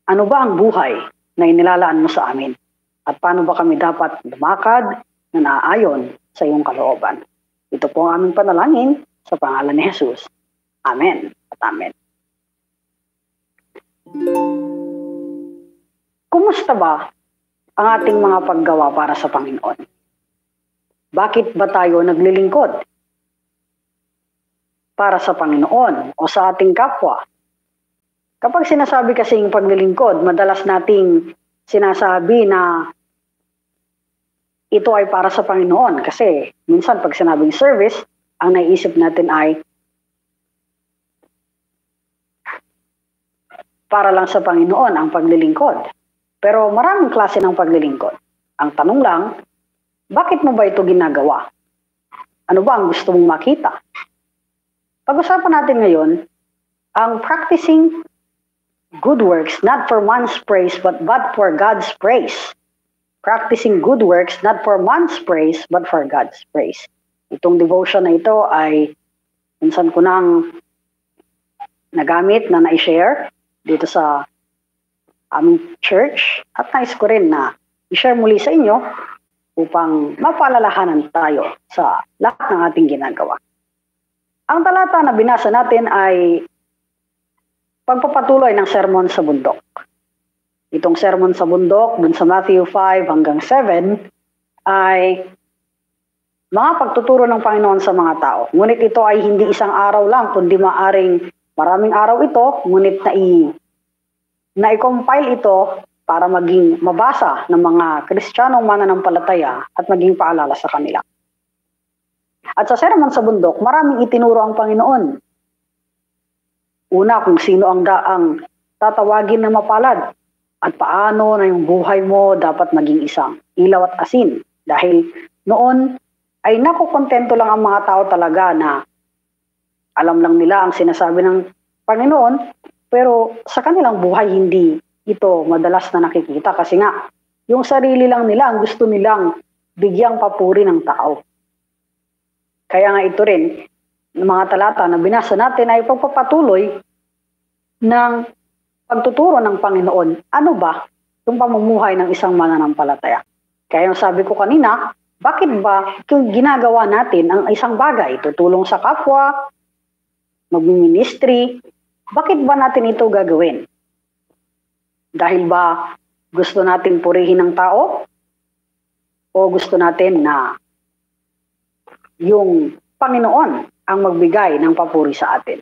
D: ano ba ang buhay na inilalaan mo sa amin at paano ba kami dapat lumakad na naaayon sa iyong kalooban. Ito po ang aming panalangin sa pangalan ni Jesus. Amen at amen. Kumusta ba ang ating mga paggawa para sa Panginoon? Bakit ba tayo naglilingkod para sa Panginoon o sa ating kapwa? Kapag sinasabi kasing paglilingkod, madalas nating sinasabi na ito ay para sa Panginoon. Kasi minsan pag sinabing service, ang naiisip natin ay para lang sa Panginoon ang paglilingkod. Pero maraming klase ng paglilingkod. Ang tanong lang, bakit mo ba ito ginagawa? Ano ba ang gusto mong makita? Pag-usapan natin ngayon, ang practicing good works not for man's praise but for God's praise. Practicing good works not for man's praise but for God's praise. Itong devotion na ito ay minsan ko nang nagamit na na-share dito sa aming church at nais ko rin na i-share muli sa inyo upang mapaalalahanan tayo sa lahat ng ating ginagawa. Ang talata na binasa natin ay pagpapatuloy ng sermon sa bundok. Itong sermon sa bundok, dun sa Matthew 5 hanggang 7, ay mga pagtuturo ng Panginoon sa mga tao. Ngunit ito ay hindi isang araw lang, kundi maaring maraming araw ito, ngunit na-compile ito para maging mabasa ng mga Kristiyanong mananampalataya at maging paalala sa kanila. At sa sermon sa bundok, maraming itinuro ang Panginoon. Una, kung sino ang tatawagin na mapalad at paano na yung buhay mo dapat maging isang ilaw at asin. Dahil noon ay nakukontento lang ang mga tao talaga na alam lang nila ang sinasabi ng Panginoon, pero sa kanilang buhay hindi ito madalas na nakikita kasi nga yung sarili lang nila ang gusto nilang bigyang papuri ng tao. Kaya nga ito rin, ng mga talata na binasa natin ay pagpapatuloy ng pagtuturo ng Panginoon. Ano ba yung pamumuhay ng isang mananampalataya? Kaya yung sabi ko kanina, bakit ba kung ginagawa natin ang isang bagay, tutulong sa kapwa, magmi-ministry, bakit ba natin ito gagawin? Dahil ba gusto natin purihin ng tao? O gusto natin na yung Panginoon ang magbigay ng papuri sa atin?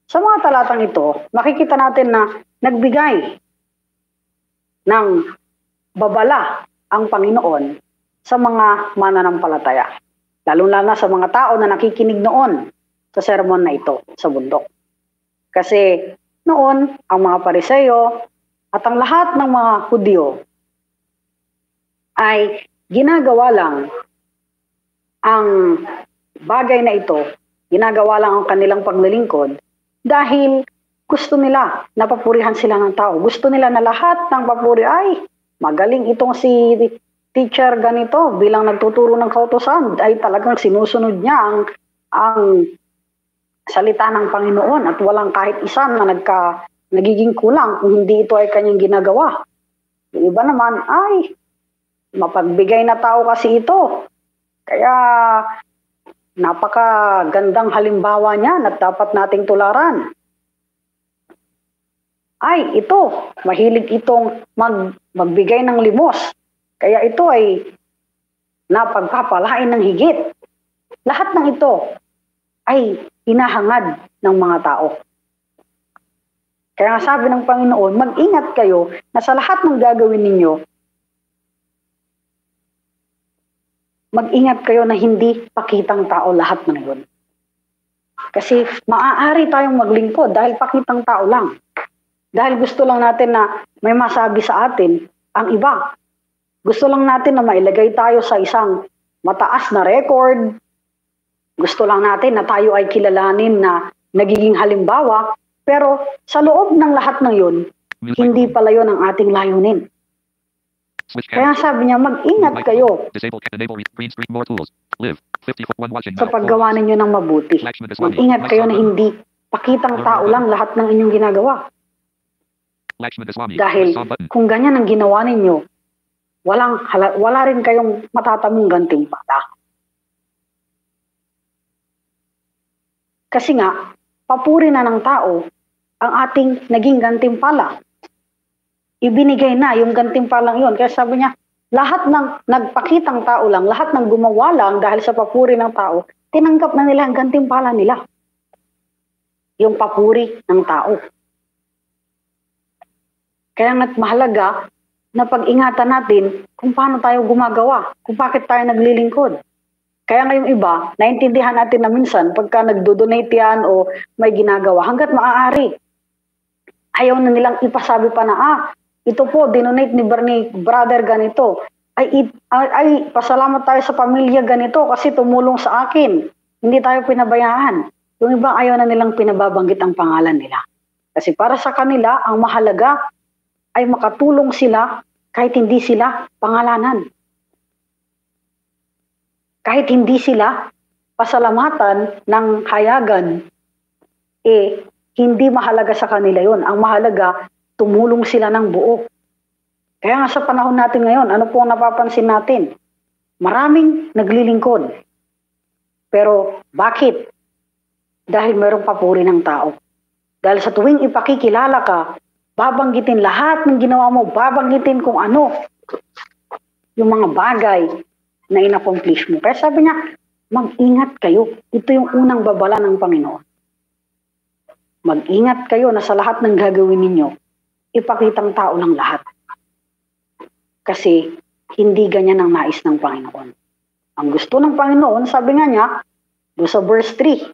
D: Sa mga talatang ito, makikita natin na nagbigay ng babala ang Panginoon sa mga mananampalataya. Lalo-lalo na sa mga tao na nakikinig noon sa sermon na ito sa bundok. Kasi noon, ang mga Pariseo at ang lahat ng mga Hudyo ay ginagawa lang ang bagay na ito, ginagawa lang ang kanilang paglilingkod dahil gusto nila na papurihan sila ng tao. Gusto nila na lahat ng papuri ay magaling itong si teacher ganito bilang nagtuturo ng kautusan ay talagang sinusunod niya ang salita ng Panginoon at walang kahit isa na nagiging kulang kung hindi ito ay kanyang ginagawa. Yung iba naman ay mapagbigay na tao kasi ito. Kaya napakagandang halimbawa niya na dapat nating tularan. Ay, ito, mahilig itong magbigay ng limos. Kaya ito ay napagpapalain ng higit. Lahat ng ito ay hinahangad ng mga tao. Kaya sabi ng Panginoon, mag-ingat kayo na sa lahat ng gagawin ninyo, mag-ingat kayo na hindi pakitang tao lahat ng yun. Kasi maaari tayong maglingkod dahil pakitang tao lang. Dahil gusto lang natin na may masabi sa atin ang iba. Gusto lang natin na mailagay tayo sa isang mataas na record. Gusto lang natin na tayo ay kilalanin na nagiging halimbawa. Pero sa loob ng lahat ng yun, hindi pala yun ang ating layunin. Kaya sabi niya, mag-ingat kayo sa paggawa ninyo ng mabuti. Mag-ingat kayo na hindi pakitang tao lang lahat ng inyong ginagawa. Dahil kung ganyan ang ginawa ninyo, wala rin kayong matatamong gantimpala. Kasi nga, papuri na ng tao ang ating naging gantimpala. Ibinigay na yung gantimpalang yun. Kaya sabi niya, lahat ng nagpakitang tao lang, lahat ng gumawa lang dahil sa papuri ng tao, tinanggap na nila ang gantimpala nila. Yung papuri ng tao. Kaya nga't mahalaga na pag-ingatan natin kung paano tayo gumagawa, kung bakit tayo naglilingkod. Kaya ngayong iba, naintindihan natin na minsan pagka nagdo-donate yan o may ginagawa, hanggat maaari, ayaw na nilang ipasabi pa na, ito po, dinonate ni brother ganito. Ay, pasalamat tayo sa pamilya ganito kasi tumulong sa akin. Hindi tayo pinabayaan. Yung iba, ayaw na nilang pinababanggit ang pangalan nila. Kasi para sa kanila, ang mahalaga ay makatulong sila kahit hindi sila pangalanan. Kahit hindi sila pasalamatan ng hayagan, hindi mahalaga sa kanila yon. Ang mahalaga, tumulong sila ng buo. Kaya nga sa panahon natin ngayon, ano po ang napapansin natin? Maraming naglilingkod. Pero bakit? Dahil mayroong papuri ng tao. Dahil sa tuwing ipakikilala ka, babanggitin lahat ng ginawa mo, babanggitin kung ano yung mga bagay na inaccomplish mo. Kaya sabi niya, mag-ingat kayo. Ito yung unang babala ng Panginoon. Mag-ingat kayo na sa lahat ng gagawin ninyo, ipakitang tao lang lahat. Kasi hindi ganyan ang nais ng Panginoon. Ang gusto ng Panginoon, sabi nga niya, doon sa verse 3,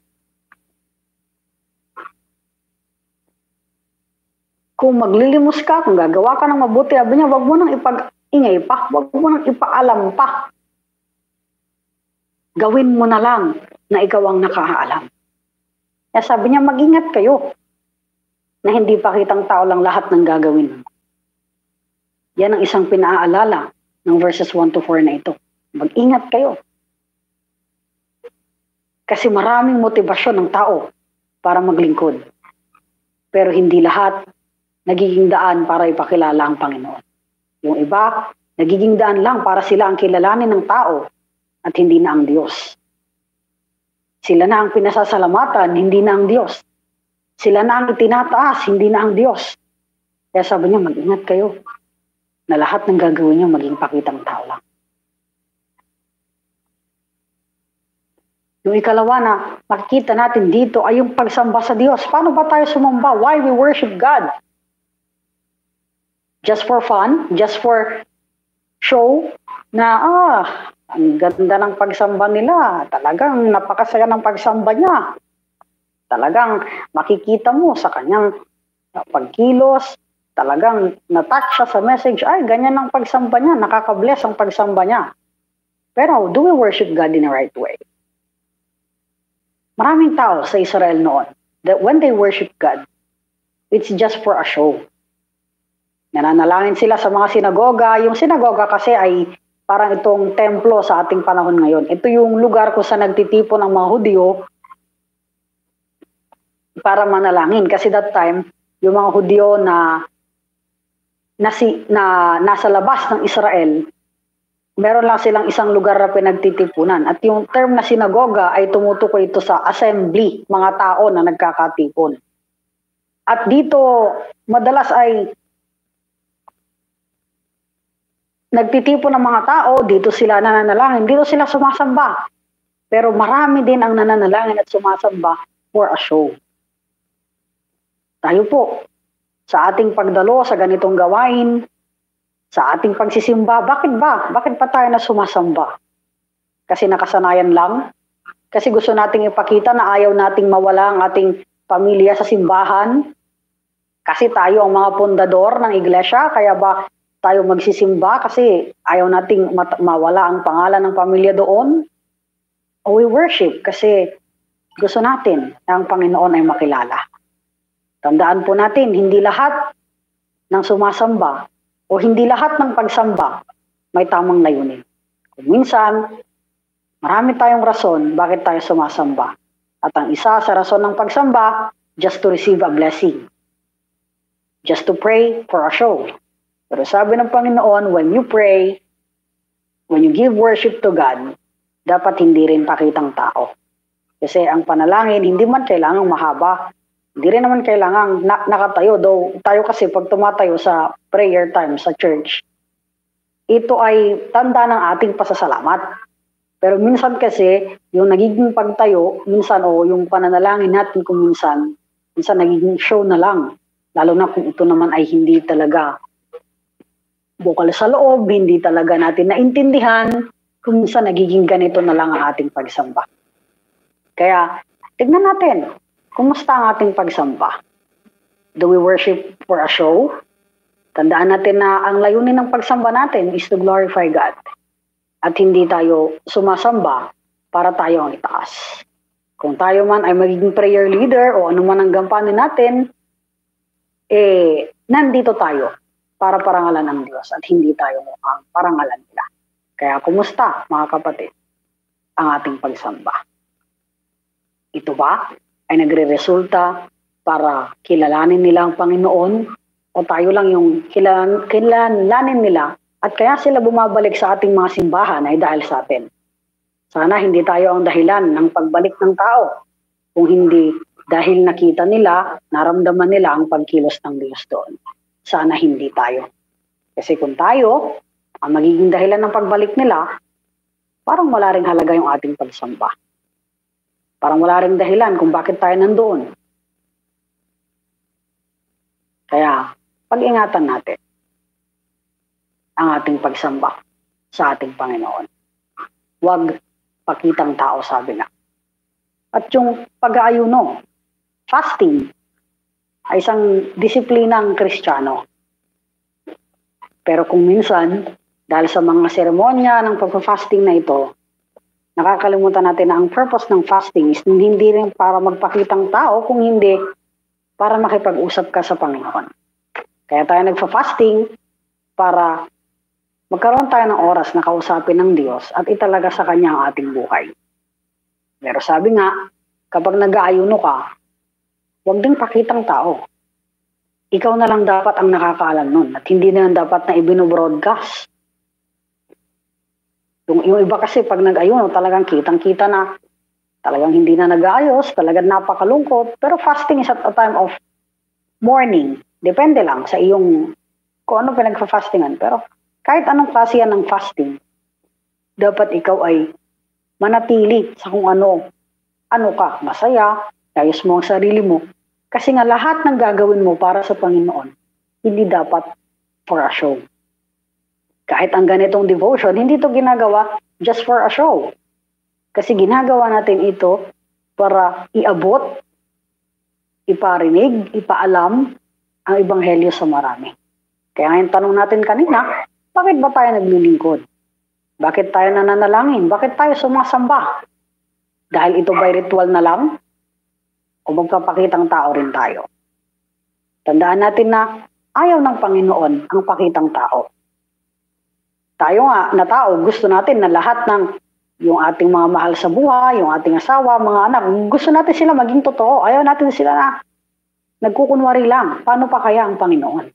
D: kung maglilimos ka, kung gagawa ka ng mabuti, sabi niya, wag mo nang ipag-ingay pa, wag mo nang ipaalam pa. Gawin mo na lang na ikaw ang nakaalam. Kaya sabi niya, mag-ingat kayo na hindi pakitang tao lang lahat ng gagawin mo. Yan ang isang pinaalala ng verses 1 to 4 na ito. Mag-ingat kayo. Kasi maraming motibasyon ng tao para maglingkod. Pero hindi lahat nagiging daan para ipakilala ang Panginoon. Yung iba, Nagiging daan lang para sila ang kilalanin ng tao at hindi na ang Diyos. Sila na ang pinasasalamatan, hindi na ang Diyos. Sila na ang itinataas, hindi na ang Diyos. Kaya sabi niya, mag-ingat kayo na lahat ng gagawin niyo maging pakitang tao lang. Yung ikalawa na makikita natin dito ay yung pagsamba sa Diyos. Paano ba tayo sumamba? Why we worship God? Just for fun? Just for show? Na, ang ganda ng pagsamba nila. Talagang napakasaya ng pagsamba niya. Talagang makikita mo sa kanyang pagkilos. Talagang natouch siya sa message. Ay, ganyan ang pagsamba niya. Nakaka-bless ang pagsamba niya. Pero, do we worship God in the right way? Maraming tao sa Israel noon that when they worship God, it's just for a show. Nananalangin sila sa mga sinagoga. Yung sinagoga kasi ay parang itong templo sa ating panahon ngayon. Ito yung lugar kung saan nagtitipon ang mga Hudyo para manalangin. Kasi that time, yung mga Hudyo na nasa labas ng Israel, meron lang silang isang lugar na pinagtitipunan. At yung term na sinagoga ay tumutukoy ito sa assembly, mga tao na nagkakatipon. At dito, madalas ay nagtitipon ng mga tao, dito sila nananalangin, dito sila sumasamba. Pero marami din ang nananalangin at sumasamba for a show. Tayo po, sa ating pagdalo sa ganitong gawain, sa ating pagsisimba, bakit ba? Bakit pa tayo na sumasamba? Kasi nakasanayan lang? Kasi gusto nating ipakita na ayaw nating mawala ang ating pamilya sa simbahan? Kasi tayo ang mga pundador ng iglesia? Kaya ba tayo magsisimba? Kasi ayaw nating mawala ang pangalan ng pamilya doon? O we worship kasi gusto natin na ang Panginoon ay makilala. Tandaan po natin, hindi lahat ng sumasamba o hindi lahat ng pagsamba may tamang layunin. Kung minsan, marami tayong rason bakit tayo sumasamba. At ang isa sa rason ng pagsamba, just to receive a blessing. Just to pray for a show. Pero sabi ng Panginoon, when you pray, when you give worship to God, dapat hindi rin pakitang tao. Kasi ang panalangin, hindi man kailangang mahaba. Hindi rin naman kailangang nakatayo. Though tayo kasi pag tumatayo sa prayer time sa church, ito ay tanda ng ating pasasalamat. Pero minsan kasi, yung nagiging pagtayo, minsan yung pananalangin natin kung minsan nagiging show na lang. Lalo na kung ito naman ay hindi talaga bukal sa loob, hindi talaga natin naintindihan, kung minsan nagiging ganito na lang ang ating pagsamba. Kaya, tignan natin, kumusta ang ating pagsamba? Do we worship for a show? Tandaan natin na ang layunin ng pagsamba natin is to glorify God. At hindi tayo sumasamba para tayo ang itaas. Kung tayo man ay magiging prayer leader o anuman ang gampanin natin, nandito tayo para parangalan ng Diyos at hindi tayo mukhang parangalan nila. Kaya kumusta mga kapatid ang ating pagsamba? Ito ba ay nagre-resulta para kilalanin nila ang Panginoon o tayo lang yung kilalanin nila at kaya sila bumabalik sa ating mga simbahan ay dahil sa atin. Sana hindi tayo ang dahilan ng pagbalik ng tao. Kung hindi dahil nakita nila, naramdaman nila ang pagkilos ng Diyos doon. Sana hindi tayo. Kasi kung tayo ang magiging dahilan ng pagbalik nila, parang wala ring halaga yung ating pagsamba. Parang wala ring dahilan kung bakit tayo nandoon. Kaya, pag-ingatan natin ang ating pagsamba sa ating Panginoon. Huwag pakitang tao, sabi na. At yung pag-aayuno, fasting, ay isang disiplinang Kristiyano. Pero kung minsan, dahil sa mga seremonya ng pag-fasting na ito, nakakalimutan natin na ang purpose ng fasting is hindi rin para magpakitang tao, kung hindi para makipag-usap ka sa Panginoon. Kaya tayo nagfa-fasting para magkaroon tayo ng oras na kausapin ng Diyos at italaga sa Kanya ang ating buhay. Pero sabi nga, kapag nag-aayuno ka, huwag din pakitang tao. Ikaw na lang dapat ang nakakaalam nun at hindi na lang dapat na ibino-broadcast Yung iba kasi pag nag-ayuno, talagang kitang-kita na, talagang hindi na nag-aayos, talagang napakalungkot. Pero fasting is at a time of mourning. Depende lang sa iyong, kung ano pinagfa-fastingan. Pero kahit anong klase yan ng fasting, dapat ikaw ay manatili sa kung ano ka, masaya, ayos mo ang sarili mo. Kasi nga lahat ng gagawin mo para sa Panginoon, hindi dapat for a show. Kahit ang ganitong devotion, hindi ito ginagawa just for a show. Kasi ginagawa natin ito para iabot, iparinig, ipaalam ang Ebanghelyo sa marami. Kaya ngayon tanong natin kanina, bakit ba tayo naglilingkod? Bakit tayo nananalangin? Bakit tayo sumasamba? Dahil ito by ritual na lang? O magpapakitang tao rin tayo? Tandaan natin na ayaw ng Panginoon ang pakitang tao. Tayo nga na tao, gusto natin na lahat ng yung ating mga mahal sa buhay, yung ating asawa, mga anak, gusto natin sila maging totoo. Ayaw natin sila na nagkukunwari lang. Paano pa kaya ang Panginoon?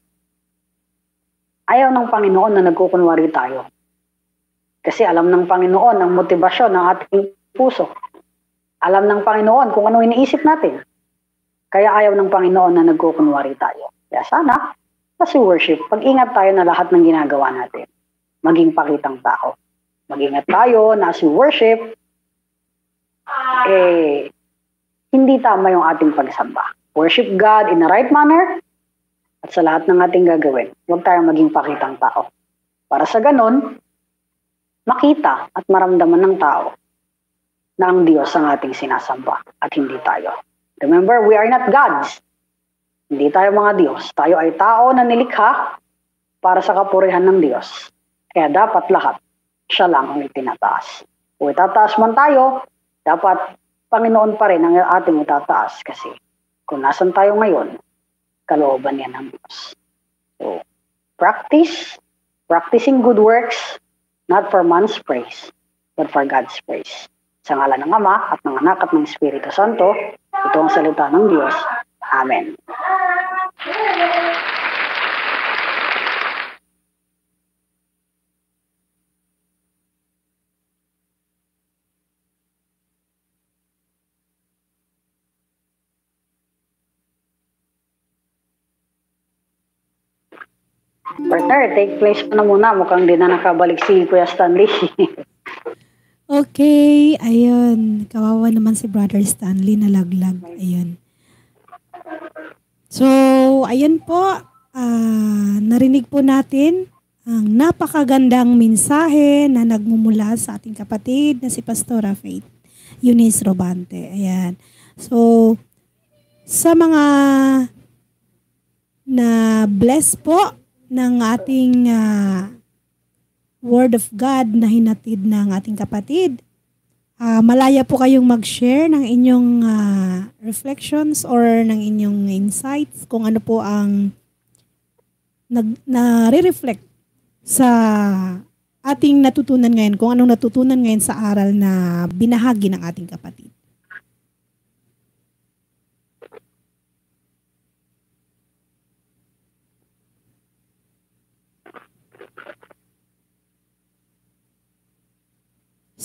D: Ayaw ng Panginoon na nagkukunwari tayo. Kasi alam ng Panginoon ang motibasyon ng ating puso. Alam ng Panginoon kung ano iniisip natin. Kaya ayaw ng Panginoon na nagkukunwari tayo. Kaya sana, as we worship, pag-ingat tayo na lahat ng ginagawa natin. Maging pakitang tao. Mag-ingat tayo na as we worship, hindi tama yung ating pagsamba. Worship God in the right manner at sa lahat ng ating gagawin. Huwag tayong maging pakitang tao. Para sa ganon, makita at maramdaman ng tao na ang Diyos ang ating sinasamba at hindi tayo. Remember, we are not gods. Hindi tayo mga Diyos. Tayo ay tao na nilikha para sa kapurihan ng Diyos. Kaya dapat lahat, siya lang ang itinataas. Kung itataas man tayo, dapat Panginoon pa rin ang ating itataas. Kasi kung nasan tayo ngayon, kalooban yan ng Diyos. So, practicing good works, not for man's praise, but for God's praise. Sa ngalan ng Ama at ng Anak at ng Espiritu Santo, ito ang salita ng Diyos. Amen. Partner, take place pa na muna. Mukhang di na nakabalik si Kuya Stanley.
C: Okay, ayun. Kawawa naman si Brother Stanley, nalaglag. Ayun. So, ayun po. Narinig po natin ang napakagandang mensahe na nagmumula sa ating kapatid na si Pastora Faith Eunice Robante. Ayan. So, sa mga na bless po ng ating Word of God na hinatid ng ating kapatid. Malaya po kayong mag-share ng inyong reflections or ng inyong insights kung ano po ang nare-reflect sa ating natutunan ngayon, kung anong natutunan ngayon sa aral na binahagi ng ating kapatid.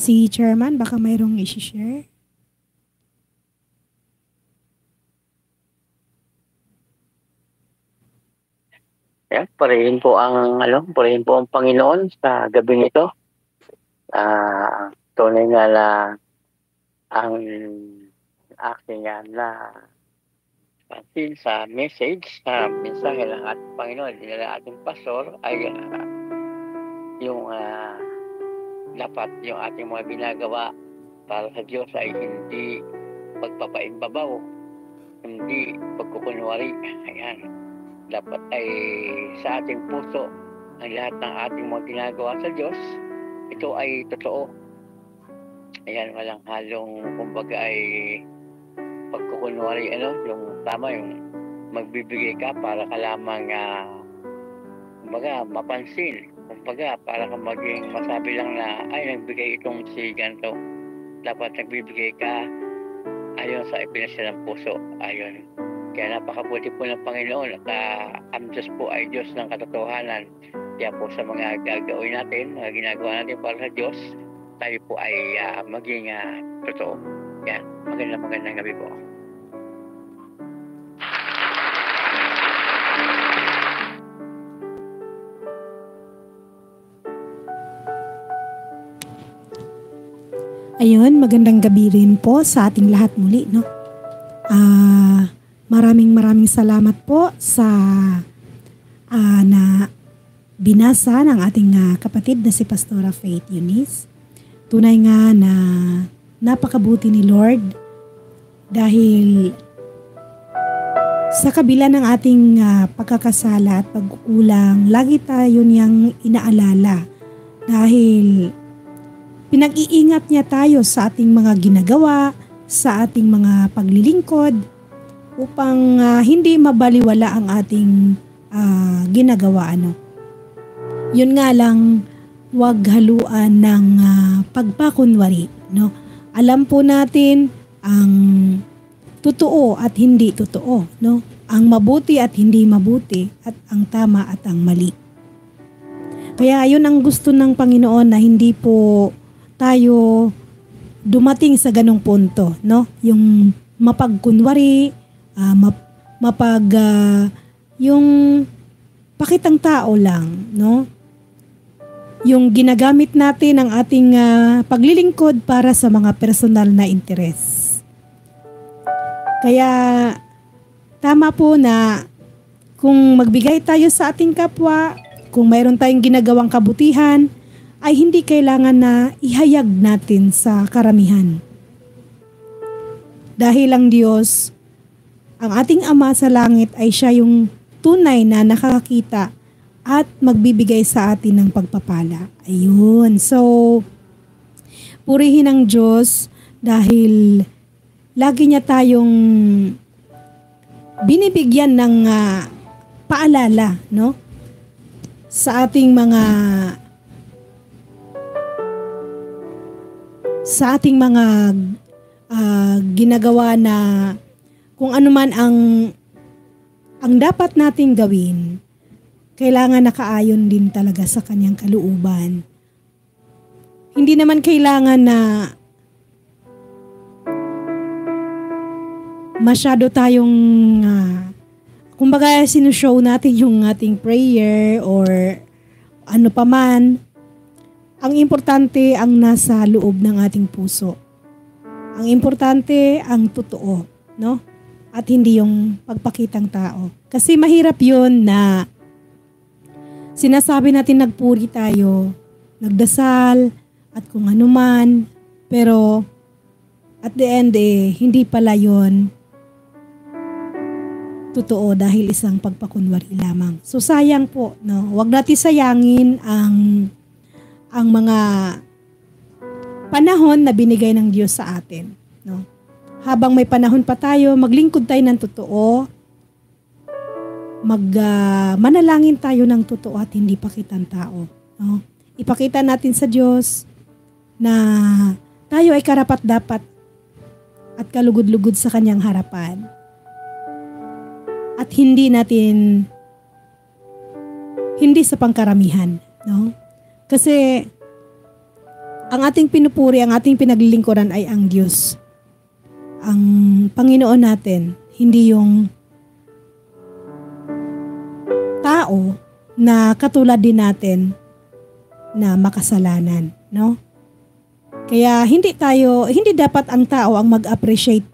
C: Si Chairman, baka mayroong isi-share?
F: Yan, purihin po ang Panginoon sa gabing ito. Tunay nga na ang aking na pansin sa message, sa mensahe ng ating Panginoon, nila ating pastor ay yung dapat yung ating mga ginagawa para sa Diyos ay hindi pagpapaimbabaw, hindi pagkukunwari. Ayan. Dapat ay sa ating puso ang lahat ng ating mga ginagawa sa Diyos, ito ay totoo. Ayan, walang halong kumbaga ay pagkukunwari, yung tama, yung magbibigay ka para ka lamang kumbaga mapansin. Kumbaga, para kang maging masabi lang na, ay, nagbigay itong si ganito. Dapat nagbibigay ka ayon sa ipinasya ng puso. Ayon. Kaya napakabuti po ng Panginoon at ang Diyos po ay Diyos ng katotohanan. Kaya po sa mga gagawin natin, mga ginagawa natin para sa Diyos, tayo po ay maging totoo. Yan, magandang gabi po.
C: Ayun, magandang gabi rin po sa ating lahat muli, no? Maraming salamat po sa na binasa ng ating kapatid na si Pastora Faith Eunice. Tunay nga na napakabuti ni Lord dahil sa kabila ng ating pagkakasala at pagkukulang, lagi tayo niyang inaalala dahil pinag-iingat niya tayo sa ating mga ginagawa, sa ating mga paglilingkod upang hindi mabaliwala ang ating ginagawa. Yun nga lang, huwag haluan ng pagpakunwari. No? Alam po natin ang totoo at hindi totoo. No? Ang mabuti at hindi mabuti at ang tama at ang mali. Kaya yun ang gusto ng Panginoon na hindi po tayo dumating sa ganong punto, no? Yung mapagkunwari, yung pakitang tao lang, no? Yung ginagamit natin ang ating paglilingkod para sa mga personal na interes. Kaya tama po na kung magbigay tayo sa ating kapwa, kung mayroon tayong ginagawang kabutihan, ay hindi kailangan na ihayag natin sa karamihan. Dahil ang Diyos, ang ating Ama sa langit ay siya yung tunay na nakakakita at magbibigay sa atin ng pagpapala. Ayun. So, purihin ang Diyos dahil lagi niya tayong binibigyan ng paalala, no? Sa ating mga ginagawa na kung ano man ang dapat nating gawin, kailangan nakaayon din talaga sa kanyang kalooban. Hindi naman kailangan na masyado tayong kumbaga sinushow natin yung ating prayer or ano pa man. Ang importante ang nasa loob ng ating puso. Ang importante ang totoo, no? At hindi yung pagpakitang tao. Kasi mahirap yun na sinasabi natin nagpuri tayo, nagdasal, at kung ano man, pero at the end hindi pala yun totoo dahil isang pagpakunwari lamang. So sayang po, no? Huwag natin sayangin ang mga panahon na binigay ng Diyos sa atin, no? Habang may panahon pa tayo, maglingkod tayo ng totoo, manalangin tayo ng totoo at hindi pakitang tao, no? Ipakita natin sa Diyos na tayo ay karapat-dapat at kalugod-lugod sa kanyang harapan. At hindi sa pangkaramihan, no? Kasi ang ating pinupuri, ang ating pinaglilingkuran ay ang Diyos. Ang Panginoon natin, hindi yung tao na katulad din natin na makasalanan, no? Kaya hindi dapat ang tao ang mag-appreciate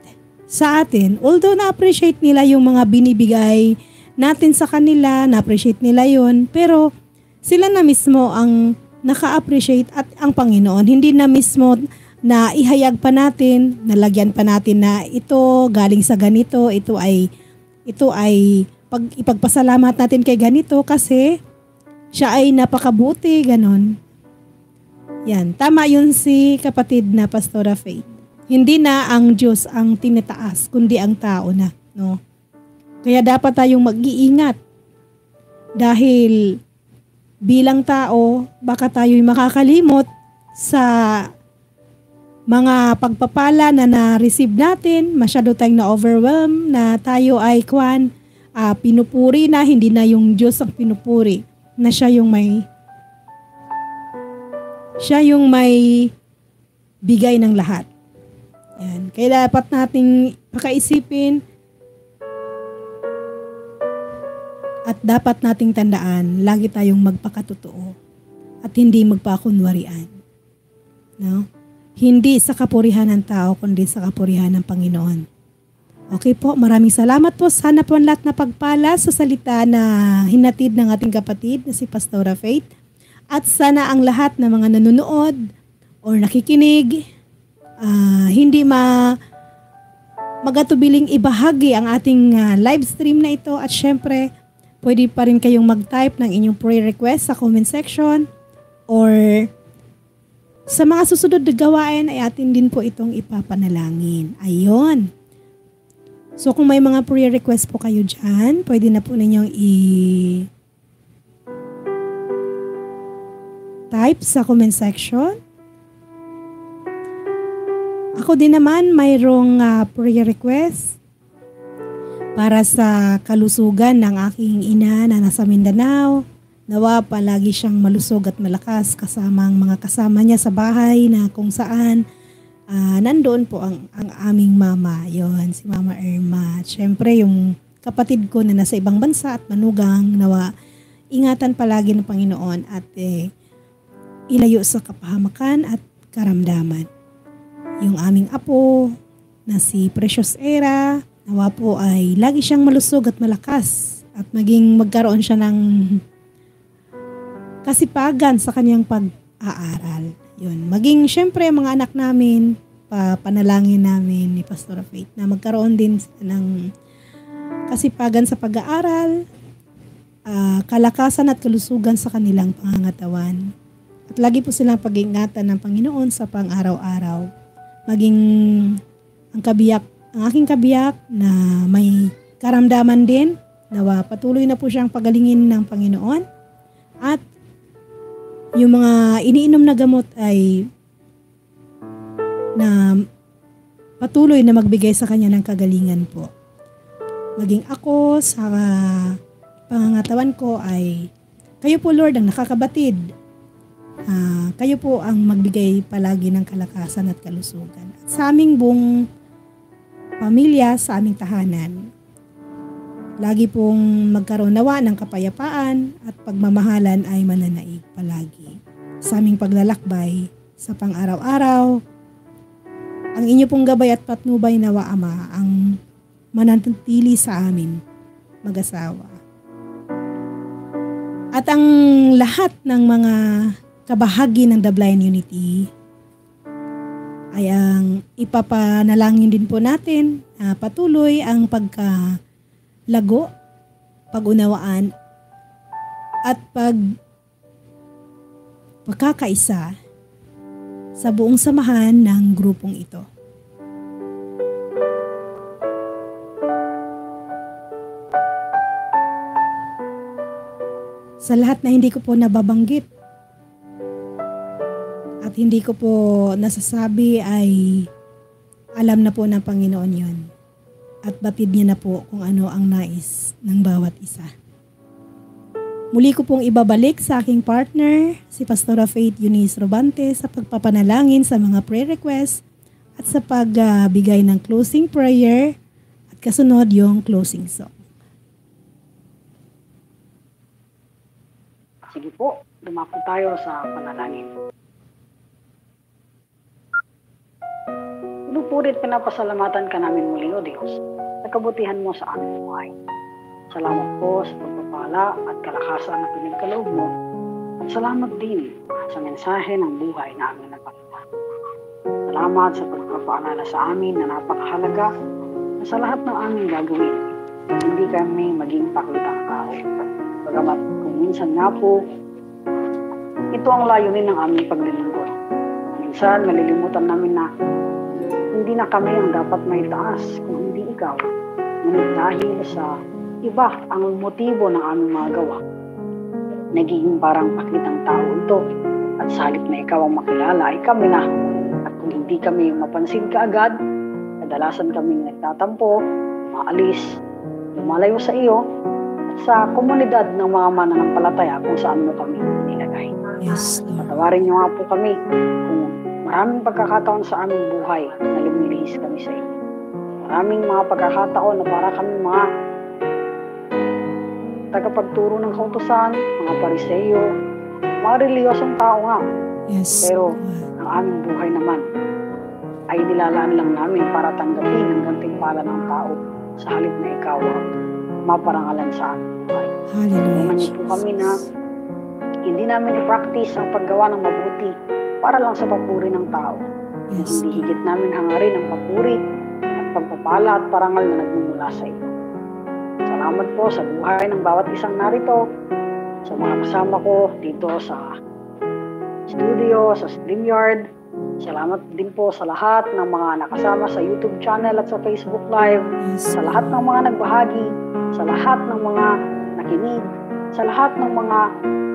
C: sa atin. Although na-appreciate nila yung mga binibigay natin sa kanila, na-appreciate nila yon, pero sila na mismo ang naka-appreciate at ang Panginoon. Hindi na mismo na ihayag pa natin, nalagyan pa natin na ito galing sa ganito, ito ay ipagpasalamat natin kay ganito kasi siya ay napakabuti, ganon. Yan, tama yun si kapatid na Pastora Faith. Hindi na ang Diyos ang tinataas, kundi ang tao na, no? Kaya dapat tayong mag-iingat dahil bilang tao, baka tayo'y makakalimot sa mga pagpapala na na-receive natin, masyado tayong na-overwhelm, na tayo ay pinupuri na, hindi na yung Diyos ang pinupuri. na siya yung may bigay ng lahat. Yan. Kaya dapat nating pakaisipin at dapat nating tandaan, lagi tayong magpakatotoo at hindi magpakunwarian. No? Hindi sa kapurihan ng tao, kundi sa kapurihan ng Panginoon. Okay po, maraming salamat po. Sana po ang lahat na pagpala sa salita na hinatid ng ating kapatid na si Pastora Faith. At sana ang lahat ng mga nanonood or nakikinig, hindi magatubiling ibahagi ang ating live stream na ito. At syempre, pwede pa rin kayong mag-type ng inyong prayer request sa comment section or sa mga susunod na gawain ay atin din po itong ipapanalangin. Ayun. So kung may mga prayer request po kayo dyan, pwede na po ninyong type sa comment section. Ako din naman mayroong prayer request para sa kalusugan ng aking ina na nasa Mindanao. Nawa palagi siyang malusog at malakas kasama ang mga kasama niya sa bahay na kung saan nandoon po ang aming mama. Yon, si Mama Irma. Siyempre yung kapatid ko na nasa ibang bansa at manugang, nawa ingatan palagi ng Panginoon at ilayo sa kapahamakan at karamdaman. Yung aming apo na si Precious Era, nawa po ay lagi siyang malusog at malakas at magkaroon siya ng kasipagan sa kanyang pag-aaral. Yun. Maging syempre mga anak namin, panalangin namin ni Pastora Faith na magkaroon din ng kasipagan sa pag-aaral, kalakasan at kalusugan sa kanilang pangangatawan. At lagi po silang pag-ingatan ng Panginoon sa pang-araw-araw. Maging ang aking kabiyak na may karamdaman din, nawa patuloy na po siyang pagalingin ng Panginoon. At yung mga iniinom na gamot ay na patuloy na magbigay sa kanya ng kagalingan po. Maging ako sa pangangatawan ko ay kayo po Lord ang nakakabatid. Kayo po ang magbigay palagi ng kalakasan at kalusugan. At sa aming buong pamilya, sa aming tahanan, lagi pong magkaroon nawa ng kapayapaan at pagmamahalan ay mananaig palagi. Sa aming paglalakbay sa pang-araw-araw, ang inyo pong gabay at patnubay nawa Ama ang mananatili sa amin mag-asawa. At ang lahat ng mga kabahagi ng The Blind Unity ay ang ipapanalangin din po natin patuloy ang pagkalago, pag-unawaan at pagkakaisa sa buong samahan ng grupong ito. Sa lahat na hindi ko po nababanggit at hindi ko po nasasabi ay alam na po ng Panginoon yon. At batid niya na po kung ano ang nais ng bawat isa. Muli ko pong ibabalik sa aking partner, si Pastora Faith Eunice Robante, sa pagpapanalangin sa mga prayer requests at sa pagbigay ng closing prayer at kasunod yung closing song.
D: Sige po, dumako tayo sa panalangin. Pinupurit, pinapasalamatan ka namin muli, O Diyos, sa kabutihan mo sa aming buhay. Salamat po sa pagpapala at kalakasan na pinagkaloob mo at salamat din sa mensahe ng buhay na aming napakita. Salamat sa pagpapaalala sa amin na napakahalaga na sa lahat ng aming gagawin, hindi kami maging pakitang tao. Bagamat kung minsan nga po, ito ang layunin ng aming paglilingkod. Minsan malilimutan namin na hindi na kami ang dapat may taas kung hindi ikaw. Ngunit dahil sa iba ang motibo ng aming mga gawa, nagiging parang pakitang tao ito. At sa halip na ikaw ang makilala ay kami na. At kung hindi kami mapansin kaagad, kadalasan kaming nagtatampo, maalis, lumalayo sa iyo, at sa komunidad ng mga mananampalataya kung saan mo kami nilagay.
C: Yes, Lord.
D: Patawarin niyo nga po kami kung maraming pagkakataon sa aming buhay na lumilihis kami sa inyo. Maraming mga pagkakataon na para kami mga tagapagturo ng kautusan, mga pariseyo, mga reliyosong tao nga.
C: Yes,
D: Pero
C: God.
D: ang aming buhay naman ay nilalaan lang namin para tanggapin ang gantimpala ng tao sa halip na ikaw ang maparangalan sa aming buhay.
C: Hallelujah,
D: Tulungan niyo po kami na
C: Jesus.
D: hindi namin i-practice ang paggawa ng mabuti para lang sa papuri ng tao.
C: Yes,
D: Hindi higit namin hangarin ang papuri at pagpapala at parangal na nagmumula sa iyo. Salamat po sa buhay ng bawat isang narito, sa mga kasama ko dito sa studio, sa StreamYard. Salamat din po sa lahat ng mga nakasama sa YouTube channel at sa Facebook Live,
C: Yes,
D: sa lahat ng mga nagbahagi, sa lahat ng mga nakinig, sa lahat ng mga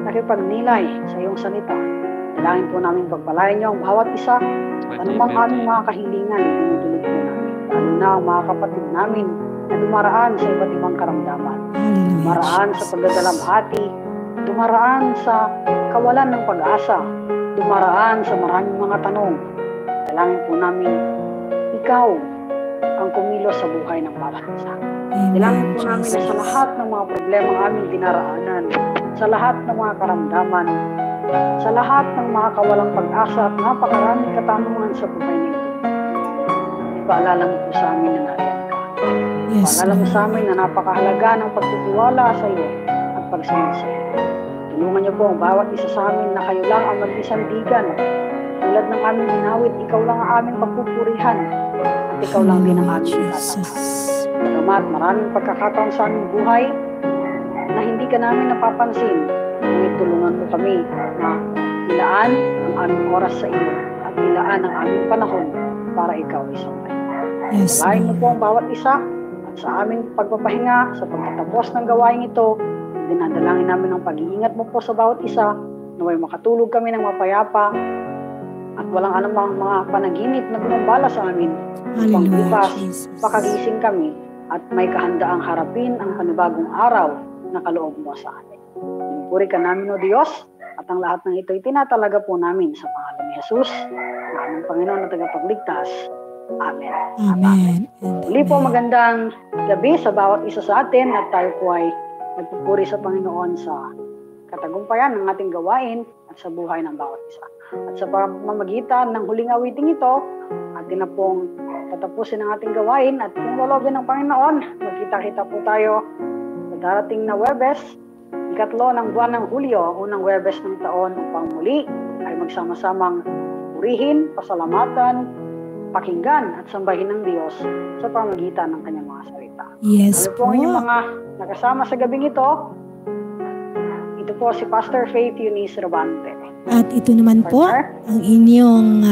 D: nakipagnilay sa iyong salita. Dalangin po namin pagpalain niyo ang bawat isa at anumang aming mga kahilingan dinudulog po namin. Lalo na ang mga kapatid namin na dumaraan sa iba't ibang karamdaman.
C: Hallelujah,
D: Dumaraan sa
C: Jesus.
D: pagdadalamhati, dumaraan sa kawalan ng pag-asa, dumaraan sa maraming mga tanong. Dalangin po namin, ikaw ang kumilos sa buhay ng bawat isa. Dalangin
C: Amen,
D: po namin na sa
C: Jesus.
D: lahat ng mga problema aming dinaraanan, sa lahat ng mga karamdaman, sa lahat ng mga kawalang pag-asa at napakaraming katanungan sa buhay nito. Ipaalala mo po sa amin na nariyan ka.
C: Yes,
D: Paalala mo sa
C: Lord.
D: amin na napakahalaga ng pagtitiwala sa iyo at pagsunod sa iyo. Tulungan niyo po ang bawat isa sa amin na kayo lang ang mag-isandigan. Tulad ng aming ginawit, ikaw lang ang aming pagpupurihan at ikaw lang din ang
C: Hallelujah,
D: aming
C: Jesus.
D: tatanghal. Bagamat maraming pagkakataon sa aming buhay na hindi ka namin napapansin, ngunit tulungan mo kami na ilaan ang aming oras sa iyo at ilaan ang aming panahon para ikaw ay sumay.
C: Yes,
D: Palain mo
C: Lord.
D: po ang bawat isa at sa aming pagpapahinga sa pagtatapos ng gawain ito, dinadalangin namin ang pag-iingat mo po sa bawat isa, naway makatulog kami ng mapayapa at walang anumang mga panaginip na gumambala sa amin. Upang
C: Hallelujah,
D: bukas,
C: Jesus.
D: makagising kami at may kahandaang harapin ang panibagong araw na kaloob mo sa atin. Pinupuri ka namin, O Diyos, at ang lahat ng ito itinatalaga po namin sa pangalan ni Jesus, na aming Panginoon at tagapagligtas. Amen.
C: Amen.
D: Muli po magandang gabi sa bawat isa sa atin at tayo po ay nagpupuri sa Panginoon sa katagumpayan ng ating gawain at sa buhay ng bawat isa. At sa pamamagitan ng huling awiting ito, atin na pong tatapusin ang ating gawain at kung lolobin ng Panginoon, magkita-kita po tayo sa darating na Huwebes, ikatlo ng buwan ng Hulyo, unang Huwebes ng taon upang muli ay magsama-samang purihin, pasalamatan, pakinggan at sambahin ng Diyos sa pamamagitan ng kanyang mga salita.
C: Yes
D: Ano po ang
C: po.
D: inyong mga nakasama sa gabing ito? Ito po si Pastor Faith Eunice Rabante.
C: At ito naman po ang inyong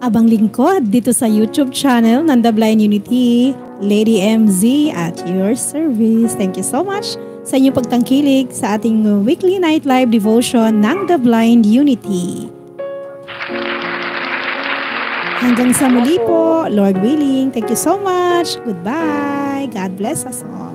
C: abang lingkod dito sa YouTube channel ng The Blind Unity, Lady MZ at your service. Thank you so much sa inyong pagtangkilik sa ating weekly night live devotion ng The Blind Unity. Hanggang sa muli po, Lord willing. Thank you so much. Goodbye. God bless us all.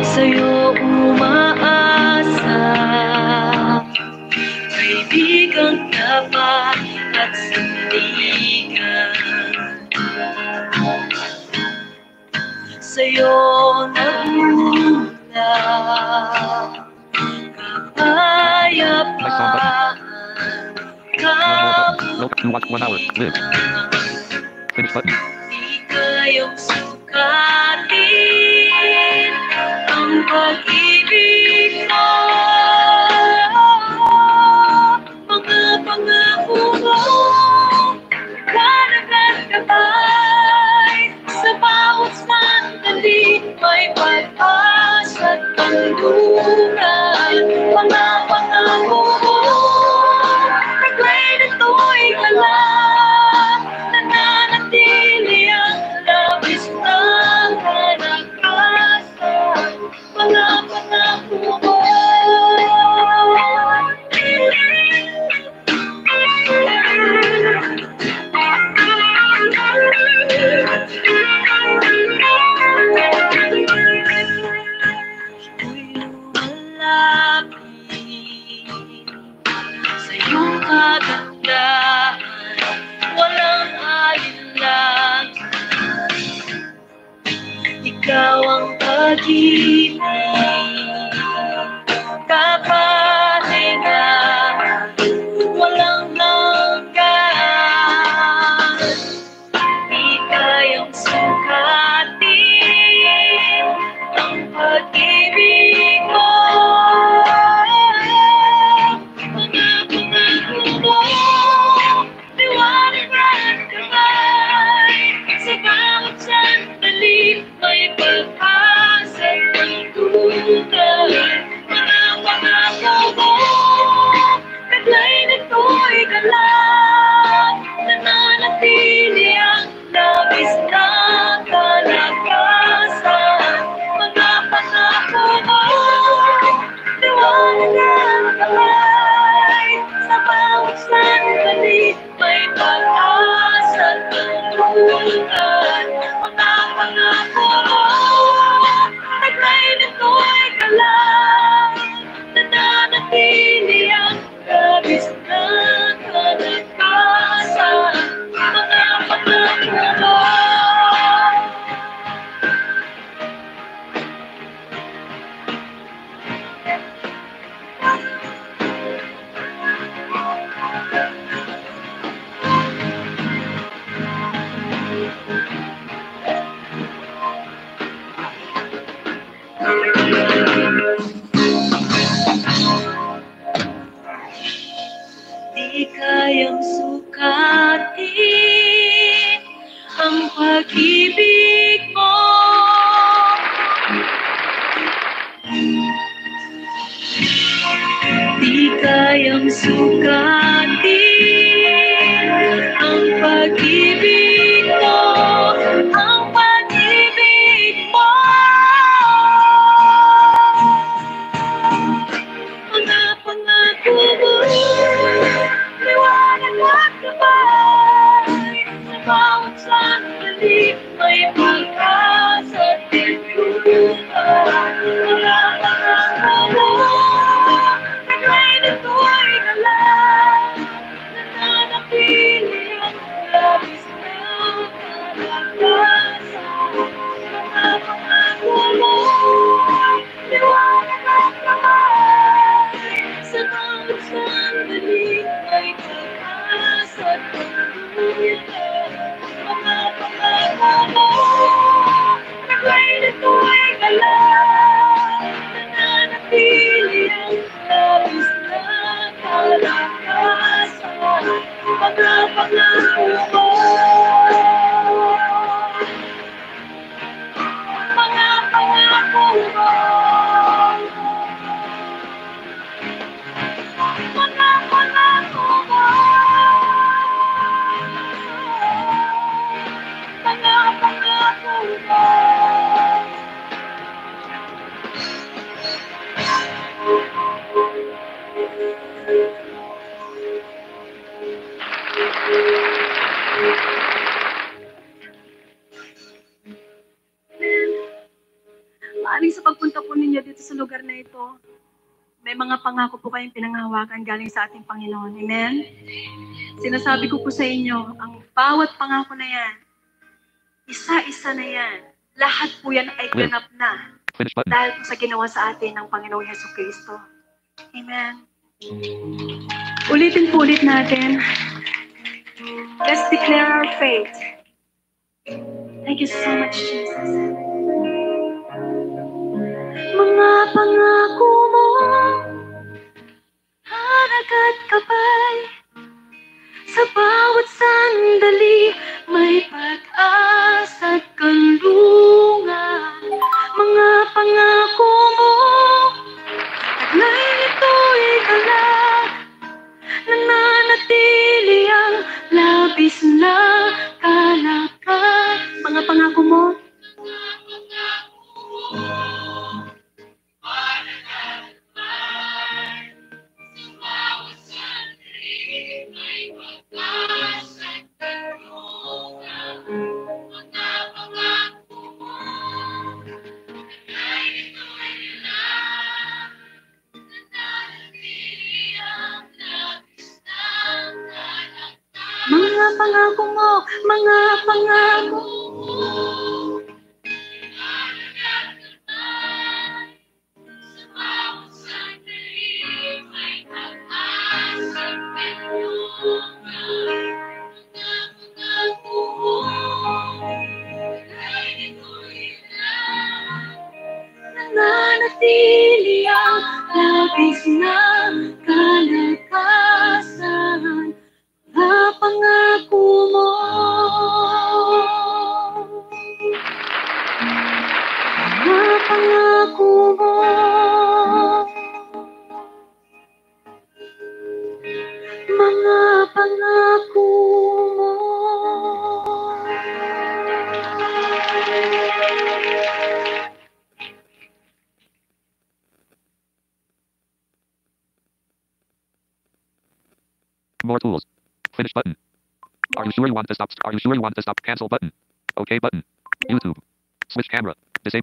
I: Sa'yo umaasa, kaibigang tapat at sandigan. Sa'yo nagmula kapayapaan,
B: Nope, you watch 1 hour. Live. Finish button.
I: di kayong sukatin ang pag-ibig mo. Mga pangako mo, kanagat kapay. Sa bawat sandali may pag-asa at panggulo. pag-ibig, kapahinga, walang hanggan. Di kayang sukatin ang pag-ibig mo. Mga pangako mo, liwanag at gabay. Sa bawat sandali, may pag-asa ng tulad. Mga pangako mo, taglay nito'y galang. Nananatili ang labis na kalagasan. Mga pangako mo, liwanag ang gabay. Sa bawat sandali, may pag-asa ng tulad. Mga pangako mo, taglay nito'y galang. Nananatili ang labis na kalagasan. Mga pangako mo. Di kayang sukatin ang pag-ibig mo. Di kayang sukatin ang pag-ibig mo. Ang pag-ibig mo. Mga pangako mo, liwanag at gabay. Sa bawat sandali, may pag-asa at tinutulad. Mga pangako mo, taglay nito'y galang. Nananatili ang labis na kalagasan. Mga pangako mo, liwanag at gabay. Sa bawat sandali, may pag-asa at tinutulad. Mga pangako mo, taglay nito'y galang. Nananatili ang labis na kalagasan. Mga pangako mo, mga pangako mo, mga pangako mo, mga pangako mo. Maaring sa pagpunta po ninyo dito sa lugar na ito, may mga pangako po kayong pinanghawakan galing sa ating Panginoon. Amen? Sinasabi ko po sa inyo, ang bawat pangako na yan, isa-isa na yan, lahat po yan ay ganap na
B: Finish button.
I: dahil po sa ginawa sa atin ng Panginoong Jesucristo. Amen? Ulitin po ulit natin. Let's declare our faith. Thank you so much, Jesus. Mga pangako mo, hanagat kapay. Sa bawat sandali, may pag-asa at kalungan. Mga pangako mo, taglay nito'y galang. Nananatili ang labis na kalagasan. Mga pangako mo, mga pangako mo, mga pangako mo. labis na kalakasan na pangako mo. Mga pangako mo. Mga pangako mo.
B: More tools. Finish button. Are you sure you want to stop? Are you sure you want to stop? Cancel button. OK button. YouTube. Switch camera. Disable.